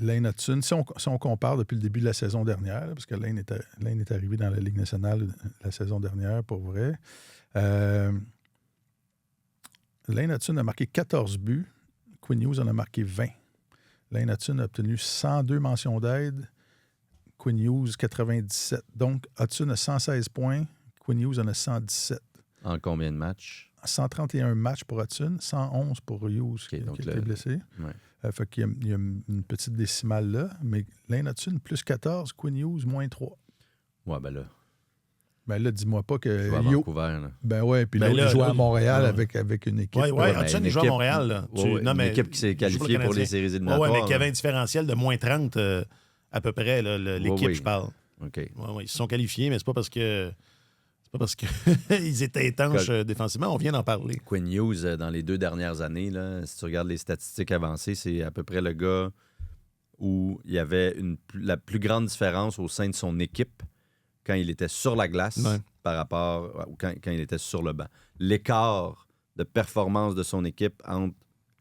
Lane Hutson, si on compare depuis le début de la saison dernière, parce que Lane est arrivé dans la Ligue nationale la saison dernière, pour vrai. Lane Hutson a marqué 14 buts. Quinn Hughes en a marqué 20. Lane Hutson a obtenu 102 mentions d'aide. Quinn Hughes, 97. Donc, Hutson a 116 points. Quinn Hughes en a 117. En combien de matchs? 131 matchs pour Hutson, 111 pour Hughes, qui a été blessé. Ouais. Fait qu'il y a une petite décimale là. Mais Lane Hutson, plus 14. Quinn Hughes, moins 3. Ouais, ben là... Ben là, dis-moi pas que... Il joue à Vancouver, là. Ben ouais, puis là, il joue à Montréal avec une équipe. Oui, Hutson, il joue à Montréal. Là. Une équipe qui s'est qualifiée pour les séries éliminatoires. Oui, mais qui avait un différentiel de moins 30 à peu près, là, l'équipe, je parle. OK. Ils se sont qualifiés, mais c'est pas parce que... ils étaient étanches défensivement. On vient d'en parler. Quinn Hughes, dans les 2 dernières années, là, si tu regardes les statistiques avancées, c'est à peu près le gars où il y avait la plus grande différence au sein de son équipe quand il était sur la glace par rapport quand il était sur le banc. L'écart de performance de son équipe entre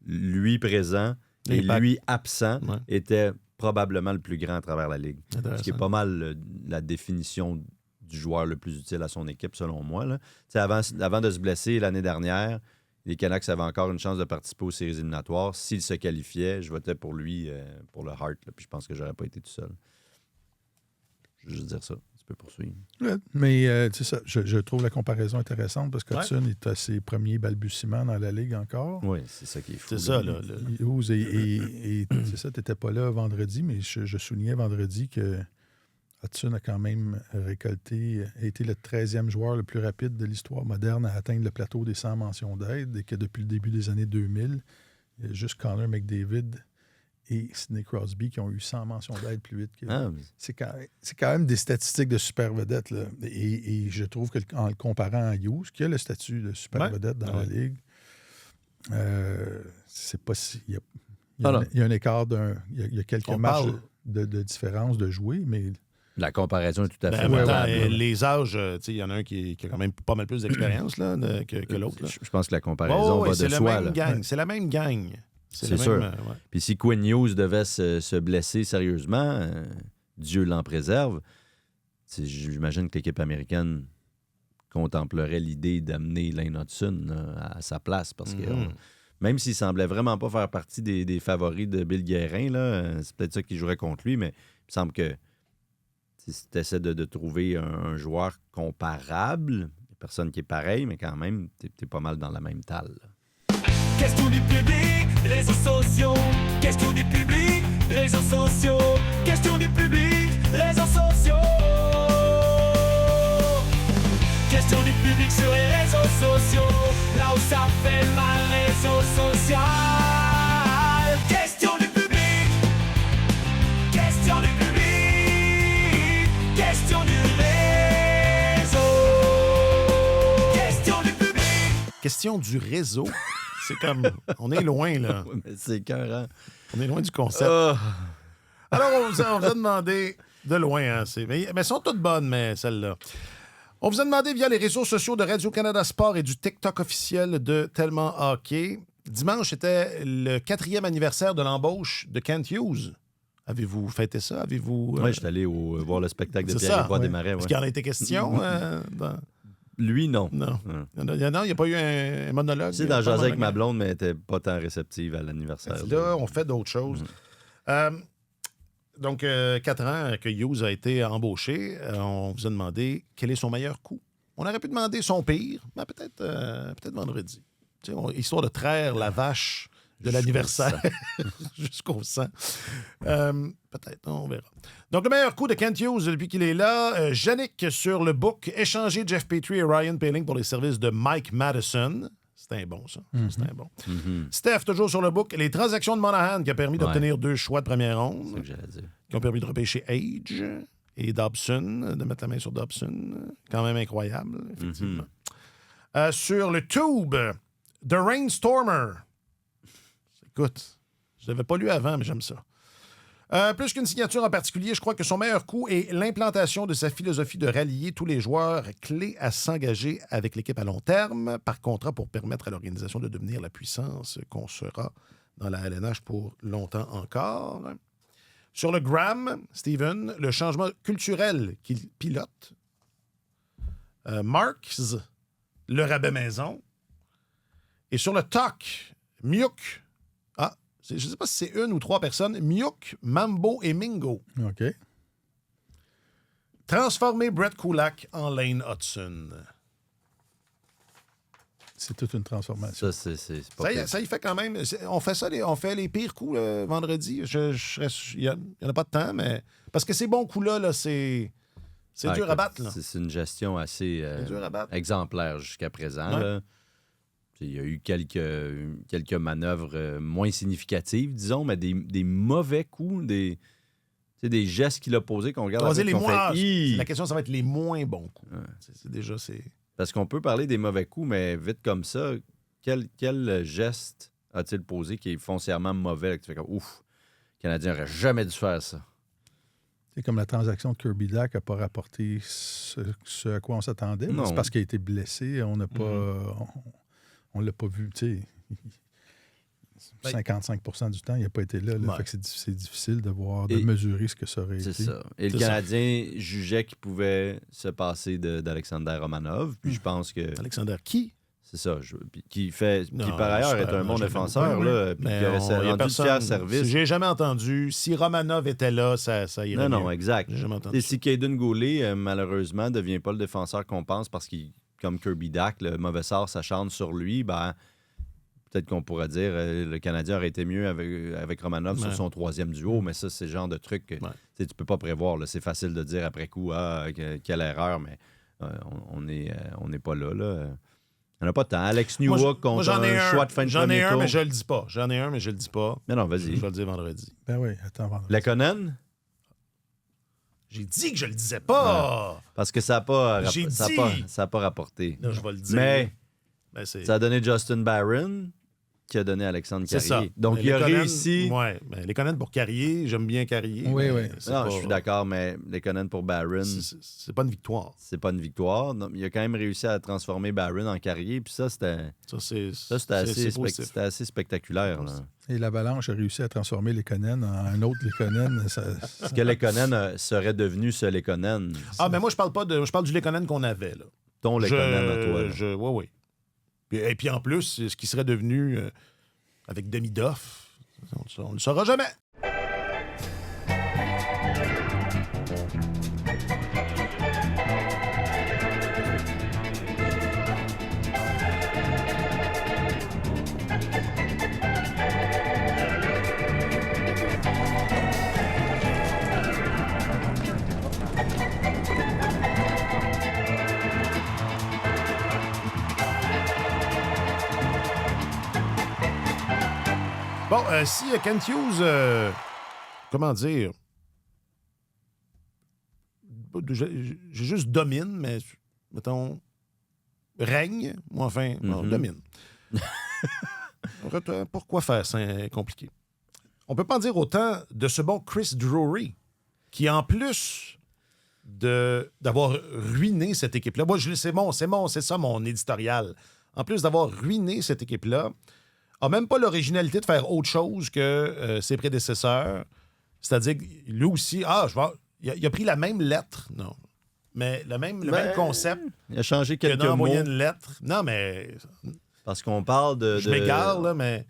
lui présent et lui absent était probablement le plus grand à travers la Ligue. Ce qui est pas mal la définition du joueur le plus utile à son équipe, selon moi. Là. Avant de se blesser l'année dernière, les Canucks avaient encore une chance de participer aux séries éliminatoires. S'il se qualifiait, je votais pour lui, pour le Hart. Puis je pense que j'aurais pas été tout seul. Je veux juste dire ça. tu peux poursuivre. Ouais, mais c'est ça, je trouve la comparaison intéressante parce qu'Hudson est à ses premiers balbutiements dans la Ligue encore. Oui, c'est ça qui est fou. C'est ça, là. Hughes et c'est ça, tu n'étais pas là vendredi, mais je soulignais vendredi que Hudson a quand même a été le 13e joueur le plus rapide de l'histoire moderne à atteindre le plateau des 100 mentions d'aide et que depuis le début des années 2000, il y a juste Connor McDavid et Sidney Crosby qui ont eu 100 mentions d'aide plus vite que c'est quand même des statistiques de super vedette. Là. Et je trouve qu'en le comparant à Hughes, qui a le statut de super vedette dans la Ligue, c'est pas si... Il y a un écart il y a quelques matchs de différence de jouer, mais... La comparaison est tout à fait les âges, il y en a un qui a quand même pas mal plus d'expérience là, que l'autre. Je pense que la comparaison va de soi. C'est la même gang. C'est sûr. Puis si Quinn Hughes devait se blesser sérieusement, Dieu l'en préserve, j'imagine que l'équipe américaine contemplerait l'idée d'amener Lane Hudson à sa place parce que même s'il semblait vraiment pas faire partie des favoris de Bill Guérin, là, c'est peut-être ça qui jouerait contre lui, mais il me semble que si tu essaies de trouver un joueur comparable, il n'y a personne qui est pareil, mais quand même, tu es pas mal dans la même talle. Question du public, réseaux sociaux. Question du public, réseaux sociaux. Question du public, réseaux sociaux. Question du public sur les réseaux sociaux. Là où ça fait mal, réseaux sociaux. Question du public. Question du public. Question du réseau. Question du public. Question du réseau. C'est comme... On est loin, là. Oui, mais c'est écœurant. On est loin du concept. Alors, on vous a demandé... De loin, hein. Mais elles sont toutes bonnes, mais celles-là. On vous a demandé via les réseaux sociaux de Radio-Canada Sport et du TikTok officiel de Tellement Hockey. Dimanche, c'était le 4e anniversaire de l'embauche de Kent Hughes. Avez-vous fêté ça? Avez-vous... Oui, j'étais allé voir le spectacle de Pierre-Yves Desmarais. Est-ce qu'il en a été question? Lui, non. Non. Il n'y a pas eu un monologue. Tu sais, dans Jaser avec ma blonde, mais elle n'était pas tant réceptive à l'anniversaire. Là, on fait d'autres choses. Donc, 4 ans que Hughes a été embauché, on vous a demandé quel est son meilleur coup. On aurait pu demander son pire, mais peut-être vendredi. Tu sais, histoire de traire la vache de l'anniversaire jusqu'au sang. Peut-être, on verra. Donc, le meilleur coup de Kent Hughes depuis qu'il est là, Yannick sur le book, échanger Jeff Petrie et Ryan Poehling pour les services de Mike Madison. C'était un bon, ça. C'était un bon. Steph, toujours sur le book, les transactions de Monahan qui a permis d'obtenir 2 choix de première ronde. C'est ce que j'allais dire. Qui ont permis de repêcher Age et Dobson, de mettre la main sur Dobson. Quand même incroyable, effectivement. Sur le tube, The Rainstormer. Écoute, je ne l'avais pas lu avant, mais j'aime ça. Plus qu'une signature en particulier, je crois que son meilleur coup est l'implantation de sa philosophie de rallier tous les joueurs clés à s'engager avec l'équipe à long terme par contrat pour permettre à l'organisation de devenir la puissance qu'on sera dans la LNH pour longtemps encore. Sur le Gram, Steven, le changement culturel qu'il pilote. Marks, le rabais maison. Et sur le TOC, Miuk. Je ne sais pas si c'est 1 ou 3 personnes. Miuk, Mambo et Mingo. OK. Transformer Brett Kulak en Lane Hudson. C'est toute une transformation. C'est pas ça, il fait quand même... On fait les pires coups vendredi. Il n'y en a pas de temps, mais... Parce que ces bons coups-là, c'est dur à battre. Là. C'est une gestion assez exemplaire jusqu'à présent. Ouais. Là. Il y a eu quelques manœuvres moins significatives, disons, mais des mauvais coups, des gestes qu'il a posés qu'on regarde avec, La question, ça va être les moins bons coups. Ouais. C'est déjà... Parce qu'on peut parler des mauvais coups, mais vite comme ça, quel geste a-t-il posé qui est foncièrement mauvais? Tu fais comme, ouf, le Canadien n'aurait jamais dû faire ça. C'est comme la transaction de Kirby Dach n'a pas rapporté ce à quoi on s'attendait. C'est parce qu'il a été blessé. On n'a pas... On l'a pas vu, tu sais. 55% du temps, il n'a pas été là. Fait que c'est difficile de mesurer ce que ça aurait été. C'est ça. Et le Canadien jugeait qu'il pouvait se passer d'Alexander Romanov. Puis je pense que... Alexander qui? C'est ça. Qui Non, par ailleurs est un bon je- défenseur, oui, là, puis mais qui y a aurait rendu personne- fier service. J'ai jamais entendu. Si Romanov était là, ça irait Non, mieux. exact. J'ai jamais entendu Et ça. si Caden Goulet, malheureusement, ne devient pas le défenseur qu'on pense parce qu'il, comme Kirby Dack, le mauvais sort s'acharne sur lui, ben, peut-être qu'on pourrait dire le Canadien aurait été mieux avec Romanov sur Ouais. son troisième duo, mais ça, c'est le genre de truc que tu peux pas prévoir. Là. C'est facile de dire après coup, quelle erreur, mais on n'est pas là. Il n'y en a pas tant. Alex Moi, Newhook contre j'en ai un choix de fin de J'en ai premier un, tour. mais je le dis pas. J'en ai un, mais je le dis pas. Mais non, Je vas-y. vais le dire vendredi. Ben oui, attends, vendredi. Lekonen? J'ai dit que je le disais pas. Parce que ça n'a pas, J'ai ça a dit. pas, ça a pas rapporté. Là, je vais le dire. Mais Ben, c'est ça a donné Justin Barron, qui a donné Alexandre c'est ça. Carrier. Donc, Mais il a Lekonen, réussi. Ouais, ben, les Conan pour Carrier, j'aime bien Carrier. Oui, mais oui. c'est Non, pas- je suis d'accord, mais Lekonen pour Barron, C'est pas une victoire. c'est pas une victoire. Non, il a quand même réussi à transformer Barron en Carrier, puis ça, c'était positif. assez spectaculaire. Là. Et l'Avalanche a réussi à transformer Lekonen en un autre Lekonen. Ce que Lekonen serait devenu ce Lekonen. Ah, mais moi, je parle du Lekonen qu'on avait, là. Ton Lekonen à toi. là. Oui. Et puis en plus, ce qui serait devenu avec Demidoff, on ne le saura jamais. Bon, si Kent Hughes, comment dire, j'ai juste domine, mais mettons, règne, ou enfin, non, Mhm. domine. Pourquoi faire? C'est compliqué. On peut pas en dire autant de ce bon Chris Drury, qui en plus d'avoir ruiné cette équipe-là, moi, c'est ça mon éditorial. En plus d'avoir ruiné cette équipe-là, a même pas l'originalité de faire autre chose que ses prédécesseurs. C'est-à-dire que lui aussi, il a pris la même lettre, non, mais le même concept Il a changé que quelques mots. d'envoyer une lettre. Non, mais Parce qu'on parle de... je m'égare, là, mais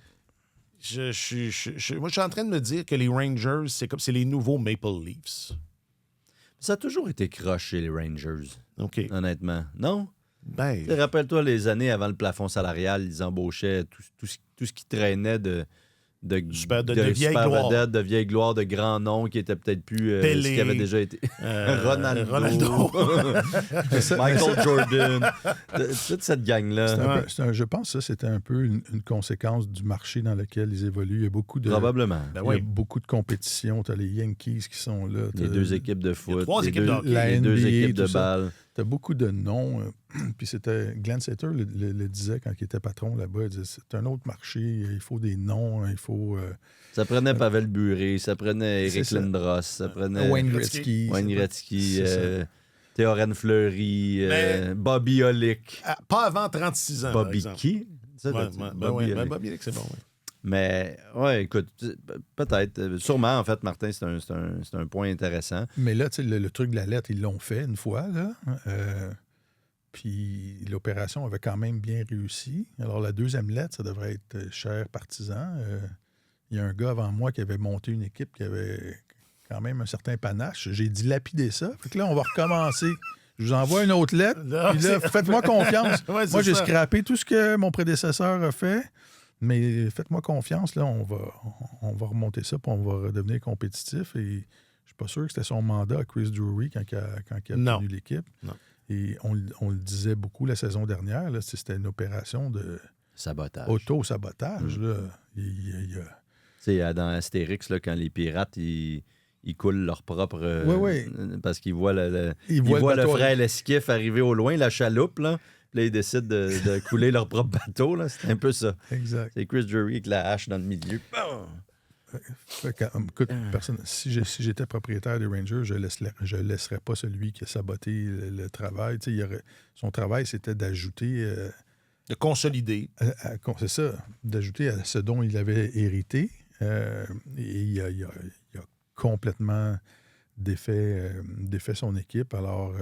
moi, je suis en train de me dire que les Rangers, c'est les nouveaux Maple Leafs. Ça a toujours été croche chez les Rangers, OK. honnêtement. Non? Ben, Tu sais, rappelle-toi les années avant le plafond salarial, ils embauchaient tout ce qui traînait de Super- de vieille super gloire. vedettes, de vieille gloire, de grands noms qui étaient peut-être plus Pelé, ce qui avait déjà été. Ronaldo. Michael Jordan. Toute cette gang-là. Je pense que ça, c'était un peu une conséquence du marché dans lequel ils évoluent. Il y a beaucoup de, Probablement. Ben il y a oui. beaucoup de compétitions. Tu as les Yankees qui sont là. Les deux équipes de foot. trois les équipes deux, de hockey. les La deux NBA, équipes de tout ça. balle. Tu as beaucoup de noms. Puis c'était Glenn Sater le disait quand il était patron là-bas. Il disait c'est un autre marché. Il faut des noms. Il faut. Ça prenait Pavel Bure, ça prenait C'est Eric ça. Lindros, ça prenait Wayne Gretzky. Gretzky. Wayne Gretzky, c'est ça. Théorène Fleury, Mais- Bobby Olick. Pas avant 36 ans, par Bobby exemple. qui? Ça, Ouais, t'as dit? ouais, Bobby Olick. Bobby Olick, c'est bon. Ouais. Mais, ouais, écoute, peut-être. Sûrement, en fait, Martin, c'est un point intéressant. Mais là, tu sais, le truc de la lettre, ils l'ont fait une fois, là. Puis l'opération avait quand même bien réussi. Alors, la deuxième lettre, ça devrait être cher partisan. Il y a un gars avant moi qui avait monté une équipe qui avait quand même un certain panache. J'ai dilapidé ça. Fait que là, on va recommencer. Je vous envoie une autre lettre. Là, Puis là, c'est- faites-moi confiance. Ouais, c'est Moi, j'ai ça. scrappé tout ce que mon prédécesseur a fait. Mais faites-moi confiance, là, on va remonter ça, puis on va redevenir compétitif. Et je suis pas sûr que c'était son mandat à Chris Drury quand il a Non. tenu l'équipe. Non. Et on le disait beaucoup la saison dernière, là, c'était une opération de Sabotage. auto-sabotage. Là. Il y a- Tu sais, dans Astérix, là, quand les pirates, ils coulent leur propre... Oui. Parce qu'ils voient Ils voient le le bateau. frère l'esquif arriver au loin, la chaloupe, là. Puis là, ils décident de couler leur propre bateau, là. C'est un peu ça. Exact. C'est Chris Drury avec la hache dans le milieu. Fait que, écoute, si j'étais propriétaire des Rangers, je laisserais pas celui qui a saboté le travail. Tu sais, son travail, c'était d'ajouter... De consolider. c'est ça, d'ajouter à ce dont il avait hérité. Et il a complètement défait son équipe. Alors,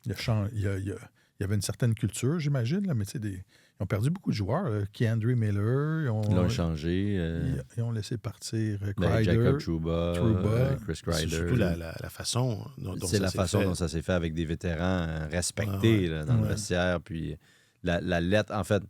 il il y avait une certaine culture, j'imagine, là, mais tu sais, ils ont perdu beaucoup de joueurs. Keandre Miller, Ils l'ont échangé. ils ont laissé partir Ben, Kreider. Jacob Trouba, Chris C'est Kreider. surtout la façon dont C'est ça la s'est façon fait. dont ça s'est fait avec des vétérans respectés là, dans le Ouais. vestiaire. Puis la lettre, en fait,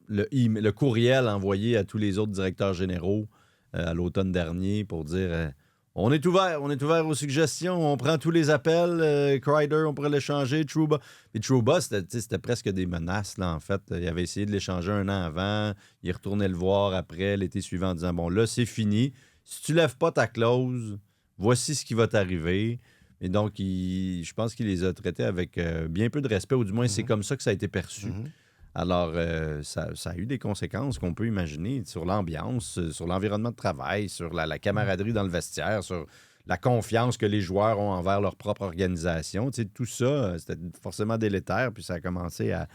le courriel envoyé à tous les autres directeurs généraux à l'automne dernier pour dire on est ouvert aux suggestions, on prend tous les appels. Kreider, on pourrait l'échanger. Trouba. Puis Trouba, c'était presque des menaces, là, en fait. Il avait essayé de l'échanger un an avant. Il retournait le voir après, l'été suivant, en disant bon, là, c'est fini. Si tu lèves pas ta clause, voici ce qui va t'arriver. Et donc, je pense qu'il les a traités avec bien peu de respect, ou du moins, c'est comme ça que ça a été perçu. Alors, ça a eu des conséquences qu'on peut imaginer sur l'ambiance, sur l'environnement de travail, sur la camaraderie dans le vestiaire, sur la confiance que les joueurs ont envers leur propre organisation. Tu sais, tout ça, c'était forcément délétère, puis ça a commencé à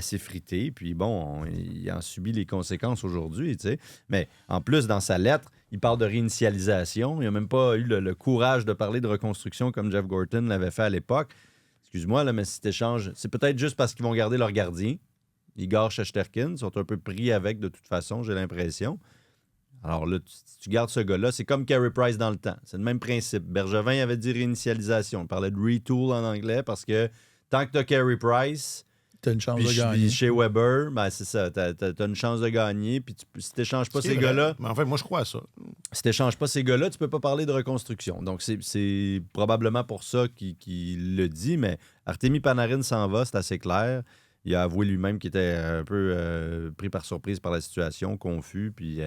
s'effriter. Puis bon, il en subit les conséquences aujourd'hui, tu sais. Mais en plus, dans sa lettre, il parle de réinitialisation. Il n'a même pas eu le courage de parler de reconstruction comme Jeff Gorton l'avait fait à l'époque. Excuse-moi, là, mais cet échange, c'est peut-être juste parce qu'ils vont garder leur gardien. Igor Shesterkin, sont un peu pris avec de toute façon, j'ai l'impression. Alors là, tu gardes ce gars-là, c'est comme Carey Price dans le temps. C'est le même principe. Bergevin avait dit réinitialisation. On parlait de retool en anglais parce que tant que tu as Carey Price, Tu as une chance puis de gagner. chez Weber, ben c'est ça, tu as une chance de gagner. Puis si tu n'échanges pas C'est ces vrai. gars-là, Mais en fait, moi, je crois à ça. si tu n'échanges pas ces gars-là, tu peux pas parler de reconstruction. Donc, c'est probablement pour ça qu'il le dit, mais Artemi Panarin s'en va, c'est assez clair. Il a avoué lui-même qu'il était un peu pris par surprise par la situation, confus. Puis,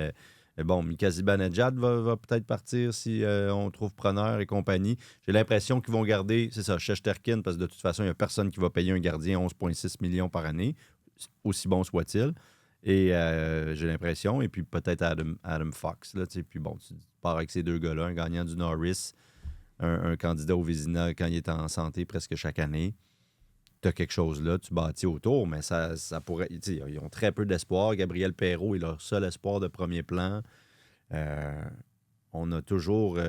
bon, Mika Zibanejad va peut-être partir si on trouve preneur et compagnie. J'ai l'impression qu'ils vont garder, c'est ça, Shesterkin, parce que de toute façon, il n'y a personne qui va payer un gardien 11,6 millions par année, aussi bon soit-il. Et j'ai l'impression, et puis peut-être Adam Fox. Là, puis bon, tu pars avec ces deux gars-là, un gagnant du Norris, un candidat au Vézina quand il est en santé presque chaque année. Tu as quelque chose là, tu bâtis autour, mais ça pourrait. Ils ont très peu d'espoir. Gabriel Perreault est leur seul espoir de premier plan. On a toujours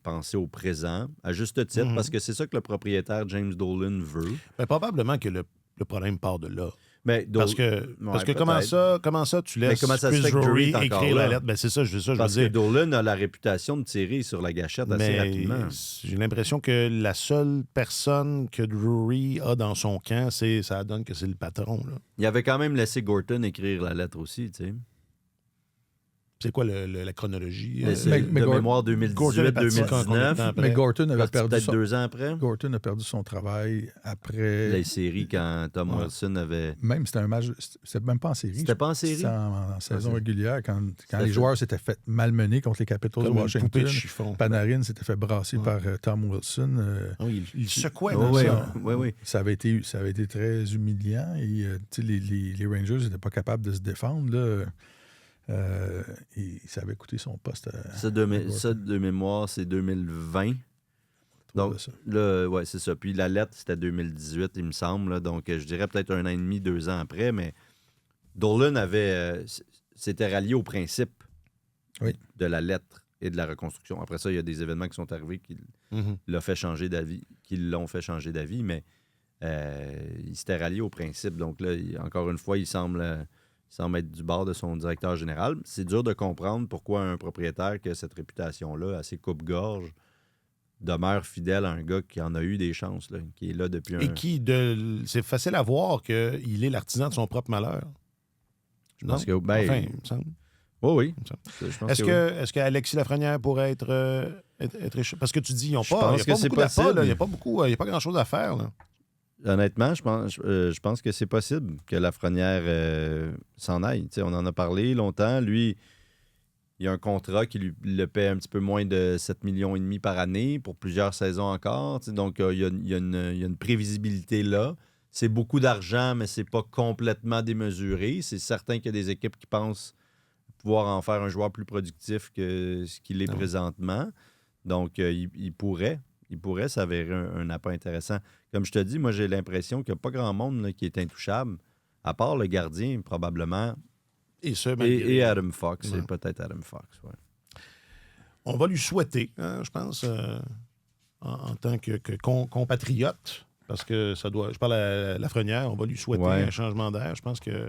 pensé au présent, à juste titre, parce que c'est ça que le propriétaire James Dolan veut. Mais probablement que le problème part de là. Mais Parce que comment ça, tu laisses comment ça se Chris fait que Drury Drury est encore écrire la là? lettre? Ben, c'est ça, je veux Parce que dire. Dolan a la réputation de tirer sur la gâchette assez Mais rapidement. j'ai l'impression que la seule personne que Drury a dans son camp, ça donne que c'est le patron. Là. Il avait quand même laissé Gorton écrire la lettre aussi, tu sais. C'est quoi la chronologie? C'est mais de Gordon- mémoire Gordon est parti combien de 2018-2019. temps après? Mais Gorton avait perdu Peut-être son... 2 ans après. Gorton a perdu son travail après... Les séries, quand Tom Wilson avait... Même, c'était un match... C'était même pas en série. C'était pas en série? C'était en saison régulière, quand C'était les fait- joueurs s'étaient fait malmener contre les Capitals de Comme une poupée Washington. de chiffon. Panarin s'était fait brasser par Tom Wilson. Ah oui, il secouait Oui, dans oui, ça. oui. Ça avait été très humiliant et tu sais, les Rangers n'étaient pas capables de se défendre. Là. Et ça avait coûté son poste à... Ça, de mémoire, c'est 2020. Donc, ça. là, ouais, c'est ça. Puis la lettre, c'était 2018, il me semble. Là. Donc, je dirais peut-être 1 an et demi, 2 ans après. Mais Dolan s'était rallié au principe de la lettre et de la reconstruction. Après ça, il y a des événements qui sont arrivés qui l'ont fait changer d'avis. Mais il s'était rallié au principe. Donc là, encore une fois, il semble être du bord de son directeur général. C'est dur de comprendre pourquoi un propriétaire qui a cette réputation-là, assez coupe-gorge, demeure fidèle à un gars qui en a eu des chances, là, qui est là depuis Et c'est facile à voir qu'il est l'artisan de son propre malheur. Je pense Non? que... Ben, Enfin, il me semble. oui. Je pense Est-ce qu'Alexis Lafrenière pourrait être parce que tu dis, ils n'ont Je pas, pense il y a que pas c'est beaucoup d'appâts, possible. là, il n'y a pas grand-chose à faire. Là. Honnêtement, je pense que c'est possible que Lafrenière s'en aille. T'sais, on en a parlé longtemps. Lui, il y a un contrat qui lui le paie un petit peu moins de 7,5 millions par année pour plusieurs saisons encore. Donc, il y a une prévisibilité là. C'est beaucoup d'argent, mais c'est pas complètement démesuré. C'est certain qu'il y a des équipes qui pensent pouvoir en faire un joueur plus productif que ce qu'il est présentement. Donc, il pourrait s'avérer un appât intéressant. Comme je te dis, moi, j'ai l'impression qu'il n'y a pas grand monde là, qui est intouchable, à part le gardien, probablement, et Adam Fox. Ouais. C'est peut-être Adam Fox, ouais. On va lui souhaiter, je pense, en tant que compatriote, Parce que ça doit. Je parle à Lafrenière, on va lui souhaiter Ouais. un changement d'air. Je pense que.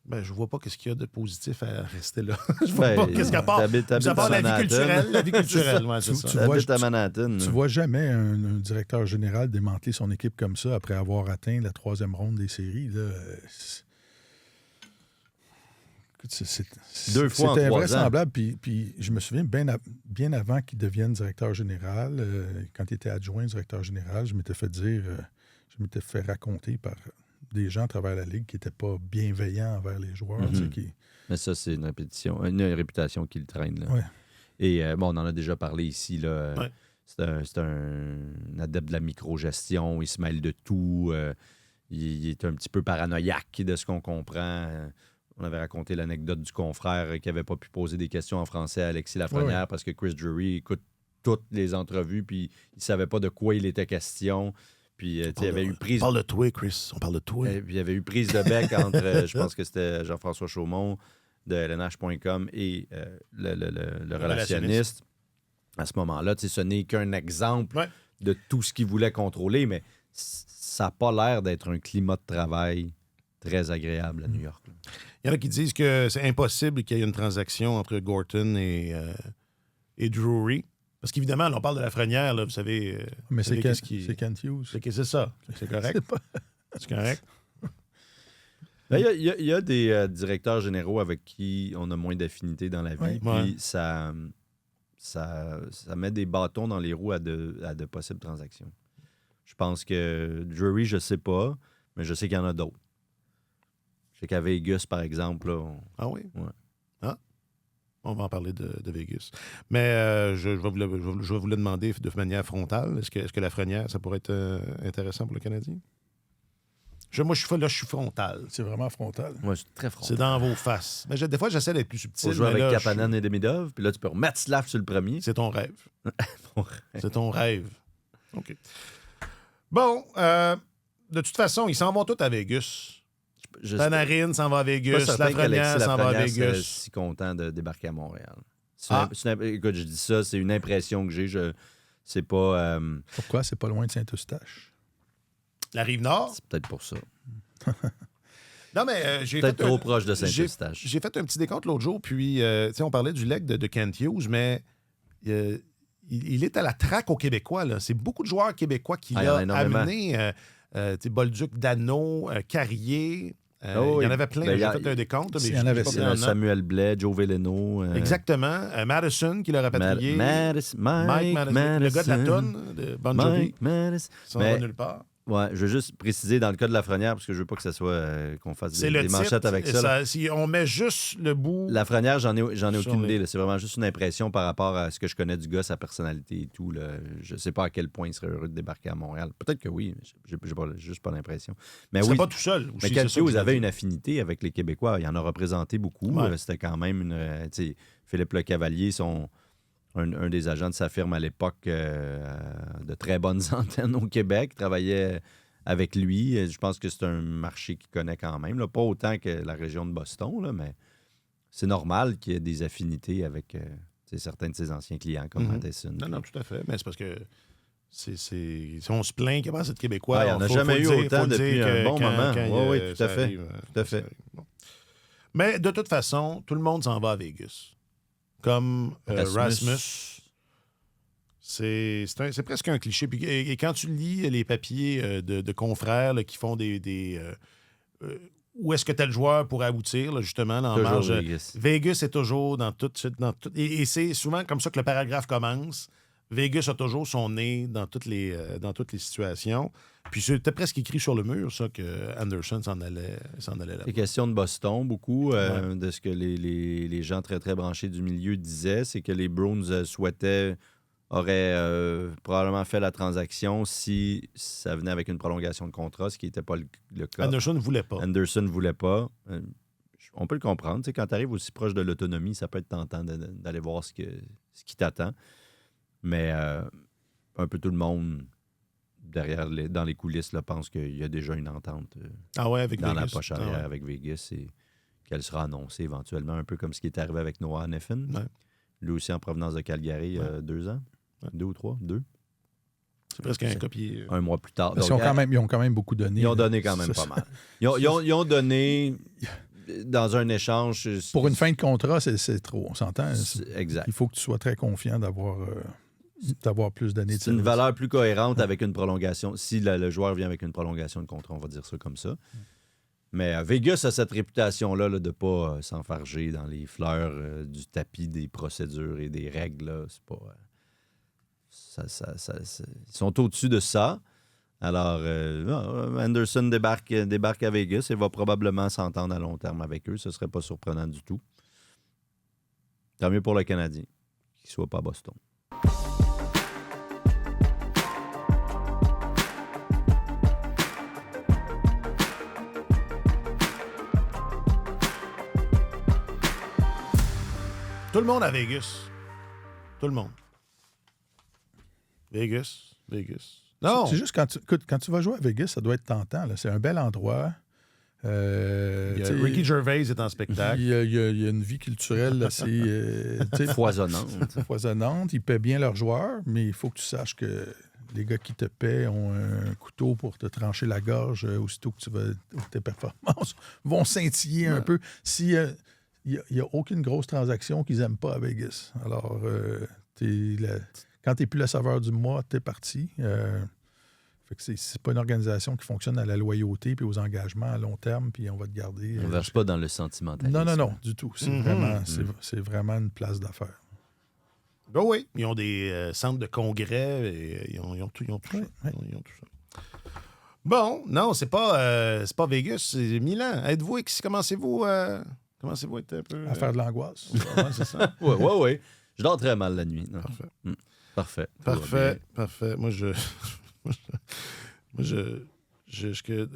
Ben, je vois pas qu'est-ce qu'il y a de positif à rester là. Je vois pas qu'est-ce qu'à part. T'habites À part la vie Manhattan. culturelle. La vie culturelle, ouais, c'est Tu- ça. tu vois, T'habites à Manhattan. Tu vois jamais un directeur général démanteler son équipe comme ça après avoir atteint la 3e ronde des séries. Là. Écoute, Deux fois en c'était 3 ans. invraisemblable. Puis je me souviens, bien avant qu'il devienne directeur général, quand il était adjoint directeur général, je m'étais fait raconter par des gens à travers la Ligue qui n'étaient pas bienveillants envers les joueurs. Mhm. Tu sais, Mais ça, c'est une réputation qu'il traîne. Là. Ouais. Et bon, on en a déjà parlé ici. Là. Ouais. C'est un adepte de la microgestion. Il se mêle de tout. Il est un petit peu paranoïaque de ce qu'on comprend. On avait raconté l'anecdote du confrère qui n'avait pas pu poser des questions en français à Alexis Lafrenière parce que Chris Drury écoute toutes les entrevues puis il ne savait pas de quoi il était question. Puis il y avait eu prise. On parle de toi, Chris. On parle de toi. Puis il y avait eu prise de bec entre, je pense que c'était Jean-François Chaumont de LNH.com et le relationniste. À ce moment-là, ce n'est qu'un exemple de tout ce qu'il voulait contrôler, mais ça n'a pas l'air d'être un climat de travail très agréable à New York. Là. Il y en a qui disent que c'est impossible qu'il y ait une transaction entre Gorton et Drury. Parce qu'évidemment, là, on parle de Lafrenière, là, vous savez. mais vous savez c'est Kent Hughes. c'est ça. C'est correct. C'est correct. Ben, il y a des directeurs généraux avec qui on a moins d'affinité dans la vie, Ouais. puis ça met des bâtons dans les roues à de possibles transactions. Je pense que Drury, je sais pas, mais je sais qu'il y en a d'autres. Je sais qu'à Vegas, par exemple, là, Ah oui? Ouais. Ah. On va en parler de Vegas. Mais je vais vous le demander de manière frontale. Est-ce que Lafrenière, ça pourrait être intéressant pour le Canadien? Moi, je suis frontal. C'est vraiment frontal. moi, je suis très franc. C'est dans vos faces. Mais des fois, j'essaie d'être plus Tu subtil. jouer mais avec là, Kapanen et Demidov, puis là, tu peux remettre Slav sur le premier. C'est ton rêve. Ton rêve. C'est ton rêve. OK. Bon, de toute façon, ils s'en vont tous à Vegas. Je Panarin s'en va à suis pas Vegas. certain Lafrenière qu'Alexis s'en va à Lafrenière serait Vegas. si content de débarquer à Montréal. Ah. Écoute, je dis ça, c'est une impression que j'ai. C'est pas... Pourquoi? C'est pas loin de Saint-Eustache. La Rive-Nord? c'est peut-être pour ça. Non, mais j'ai Peut-être fait trop un- proche de j'ai- Saint-Eustache. J'ai fait un petit décompte l'autre jour, puis tu sais, on parlait du leg de Kent Hughes, mais il est à la traque aux Québécois. Là. C'est beaucoup de joueurs québécois qui Ah, il y en a a énormément. amené. Tu sais, Bolduc, Dano, Carrier. Oh, il y en oui. avait plein. Ben, J'ai il y a- fait un décompte. Mais il y j'ai en avait pas six. pris en note. Samuel Blais, Joe Veleno. Exactement. Madison, qui l'a rapatrié. Mike Mike Madison. Le gars de la toune de Bon Jovi. Mike Madison. Ça Mais- va nulle part. Ouais, je veux juste préciser dans le cas de Lafrenière, parce que je veux pas que ça soit qu'on fasse C'est des le manchettes titre. avec ça. là. Si on met juste le bout. Lafrenière, j'en ai Sur aucune les- idée. Là. C'est vraiment juste une impression par rapport à ce que je connais du gars, sa personnalité et tout. Là. Je sais pas à quel point il serait heureux de débarquer à Montréal. Peut-être que oui, mais j'ai juste pas l'impression. Mais C'est oui, pas tout seul. mais aussi, Kent c'est ça que Hughes je avait veux une dire. affinité avec les Québécois. Il en a représenté beaucoup. Ouais. C'était quand même tu sais, Philippe Lecavalier, un des agents de sa firme à l'époque, de très bonnes antennes au Québec, travaillait avec lui. Je pense que c'est un marché qu'il connaît quand même. Là. Pas autant que la région de Boston, là, mais c'est normal qu'il y ait des affinités avec tu sais, certains de ses anciens clients comme Mhm. Matheson. Non, non, tout à fait. Mais c'est parce que si on se plaint qu'il n'y a pas assez de Québécois, Ah, il y en a faut jamais le eu dire, autant faut le depuis dire un que bon moment. quand, Oui, tout ça à fait. arrive, Tout à fait. ça arrive. Bon. Mais de toute façon, tout le monde s'en va à Vegas. Comme Rasmus. C'est presque un cliché. Puis, et quand tu lis les papiers de confrères là, qui font où est-ce que tel joueur pourrait aboutir, là, justement, là, en Toujours marge. Vegas. Vegas est toujours dans tout. Et c'est souvent comme ça que le paragraphe commence. Vegas a toujours son nez dans toutes les situations. Puis c'était presque écrit sur le mur, ça, que Anderson s'en allait là. C'est question de Boston, beaucoup. De ce que les gens très, très branchés du milieu disaient, c'est que les Bruins auraient probablement fait la transaction si ça venait avec une prolongation de contrat, ce qui n'était pas le cas. Anderson ne voulait pas. Anderson ne voulait pas. On peut le comprendre. Tu sais, quand tu arrives aussi proche de l'autonomie, ça peut être tentant d'aller voir ce qui t'attend. Mais un peu tout le monde dans les coulisses là, pense qu'il y a déjà une entente Ah ouais, avec dans Vegas. la poche arrière Ah ouais. avec Vegas et qu'elle sera annoncée éventuellement, un peu comme ce qui est arrivé avec Noah Neffen. Ouais. Lui aussi en provenance de Calgary il y a 2 ans. Ouais. 2 ou 3? 2. C'est presque un copier. un mois plus tard. Parce Donc, qu'ils ont quand même beaucoup donné. ils ont donné quand même Ça, pas mal. Ils ont donné dans un échange. Pour une fin de contrat, c'est trop. On s'entend. Exact. Il faut que tu sois très confiant d'avoir plus d'années de C'est une service. valeur plus cohérente avec une prolongation. Si le joueur vient avec une prolongation de contrat, on va dire ça comme ça. Mais Vegas a cette réputation-là là, de ne pas s'enfarger dans les fleurs du tapis des procédures et des règles. Là. C'est pas, ils sont au-dessus de ça. Alors, Anderson débarque à Vegas et va probablement s'entendre à long terme avec eux. Ce ne serait pas surprenant du tout. Tant mieux pour le Canadien qu'il ne soit pas à Boston. Tout le monde à Vegas. Tout le monde. Vegas. Non! C'est juste quand tu vas jouer à Vegas, ça doit être tentant. Là. C'est un bel endroit. Ricky Gervais est en spectacle. Il y a une vie culturelle assez foisonnante. Ils paient bien leurs joueurs, mais il faut que tu saches que les gars qui te paient ont un couteau pour te trancher la gorge aussitôt que tes performances vont scintiller un peu. Si il n'y a aucune grosse transaction qu'ils n'aiment pas à Vegas. Alors, quand tu n'es plus la saveur du mois, tu es parti. Fait que c'est pas une organisation qui fonctionne à la loyauté puis aux engagements à long terme, puis on va te garder. On ne verse pas dans le sentimentalisme. Non, du tout. C'est vraiment une place d'affaires. Ben oui, ils ont des centres de congrès et ils ont tout ça. Ouais. Ils ont tout ça. Bon, non, c'est pas Vegas, c'est Milan. Commencez-vous à être un peu... À faire de l'angoisse. Ouais, c'est ça. Oui. Je dors très mal la nuit. Non. Parfait. Parfait. Parfait. Moi,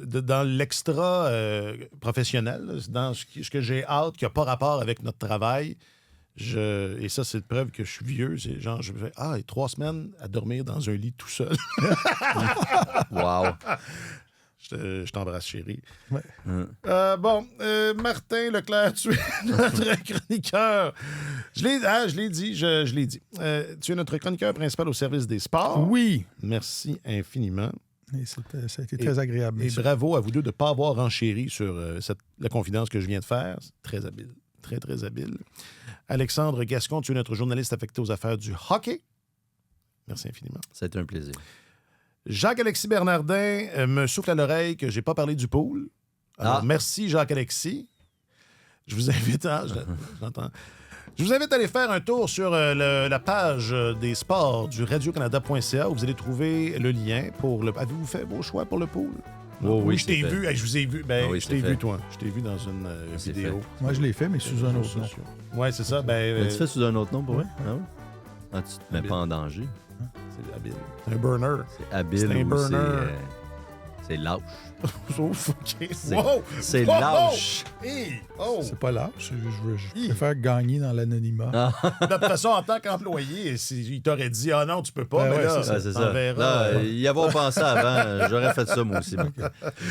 dans l'extra professionnel, là, dans ce que j'ai hâte, qui n'a pas rapport avec notre travail, et ça, c'est une preuve que je suis vieux, c'est genre, je fais 3 semaines à dormir dans un lit tout seul. Wow. Je t'embrasse, chérie. Ouais. Martin Leclerc, tu es notre chroniqueur. Je l'ai dit. Tu es notre chroniqueur principal au service des sports. Oui. Merci infiniment. Et ça a été très agréable. Et bravo à vous deux de ne pas avoir renchéri sur la confidence que je viens de faire. C'est très habile. Très, très habile. Alexandre Gascon, tu es notre journaliste affecté aux affaires du hockey. Merci infiniment. Ça a été un plaisir. Jacques-Alexis Bernardin me souffle à l'oreille que je n'ai pas parlé du pool. Alors, merci Jacques-Alexis. Je vous invite à... J'entends. Je vous invite à aller faire un tour sur la page des sports du radiocanada.ca où vous allez trouver le lien pour le... Avez-vous fait vos choix pour le pool? Oui, je t'ai vu. Je vous ai vu. Je t'ai vu, toi. Je t'ai vu dans une vidéo. Moi, je l'ai fait, mais sous un autre nom. Oui, c'est ça. Tu fais sous un autre nom, pour vrai? Ouais. Ah, tu te mets pas en danger. C'est habile. C'est un burner. C'est habile C'est un ou burner. c'est lâche. C'est Wow! lâche. Hey! Oh! C'est pas lâche. Je préfère gagner dans l'anonymat. De toute façon, en tant qu'employé, il t'aurait dit « Ah non, tu peux pas, mais là, c'est ça. t'en verras. Là, y avoir pensé avant, j'aurais fait ça moi aussi.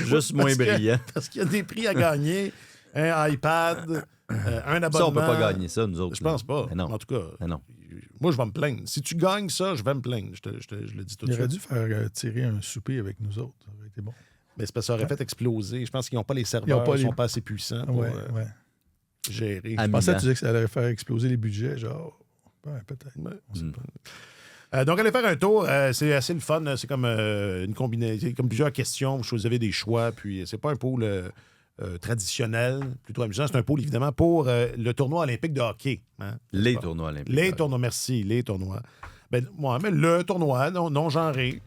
Juste moins brillant. Parce qu'il y a des prix à gagner. Un iPad, un abonnement. Ça, on peut pas gagner ça, nous autres. Je pense pas. Mais non. En tout cas, Mais non. moi, je vais me plaindre. Si tu gagnes ça, je vais me plaindre. Je le dis tout de Il aurait suite. dû faire tirer un souper avec nous autres. Ça aurait été bon. Mais c'est parce que ça aurait fait exploser. Je pense qu'ils n'ont pas les serveurs, ils ne sont pas assez puissants pour gérer. Je pensais que tu disais que ça allait faire exploser les budgets, genre. Ouais, peut-être. Donc, allez faire un tour. C'est assez le fun. C'est comme une combinaison, comme plusieurs questions. Vous avez des choix. Puis, c'est pas un pool traditionnel, plutôt amusant. C'est un pool, évidemment, pour le tournoi olympique de hockey. Hein? Les tournois olympiques. Les tournois, merci. Les tournois. Mais le tournoi non genré.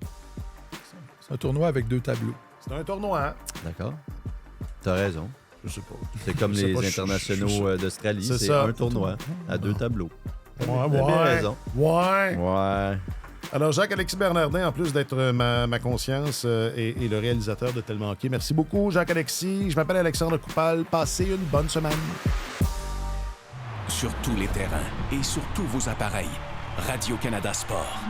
C'est un tournoi avec 2 tableaux. C'est un tournoi. D'accord. T'as raison. Je sais pas. C'est comme Je sais les pas, internationaux d'Australie. C'est C'est ça. un tournoi à 2 tableaux. Ouais. bien raison. Ouais. Alors, Jacques-Alexis Bernardin, en plus d'être ma conscience et le réalisateur de Tellement Hockey. Merci beaucoup, Jacques-Alexis. Je m'appelle Alexandre Coupal. Passez une bonne semaine. Sur tous les terrains et sur tous vos appareils, Radio-Canada Sport.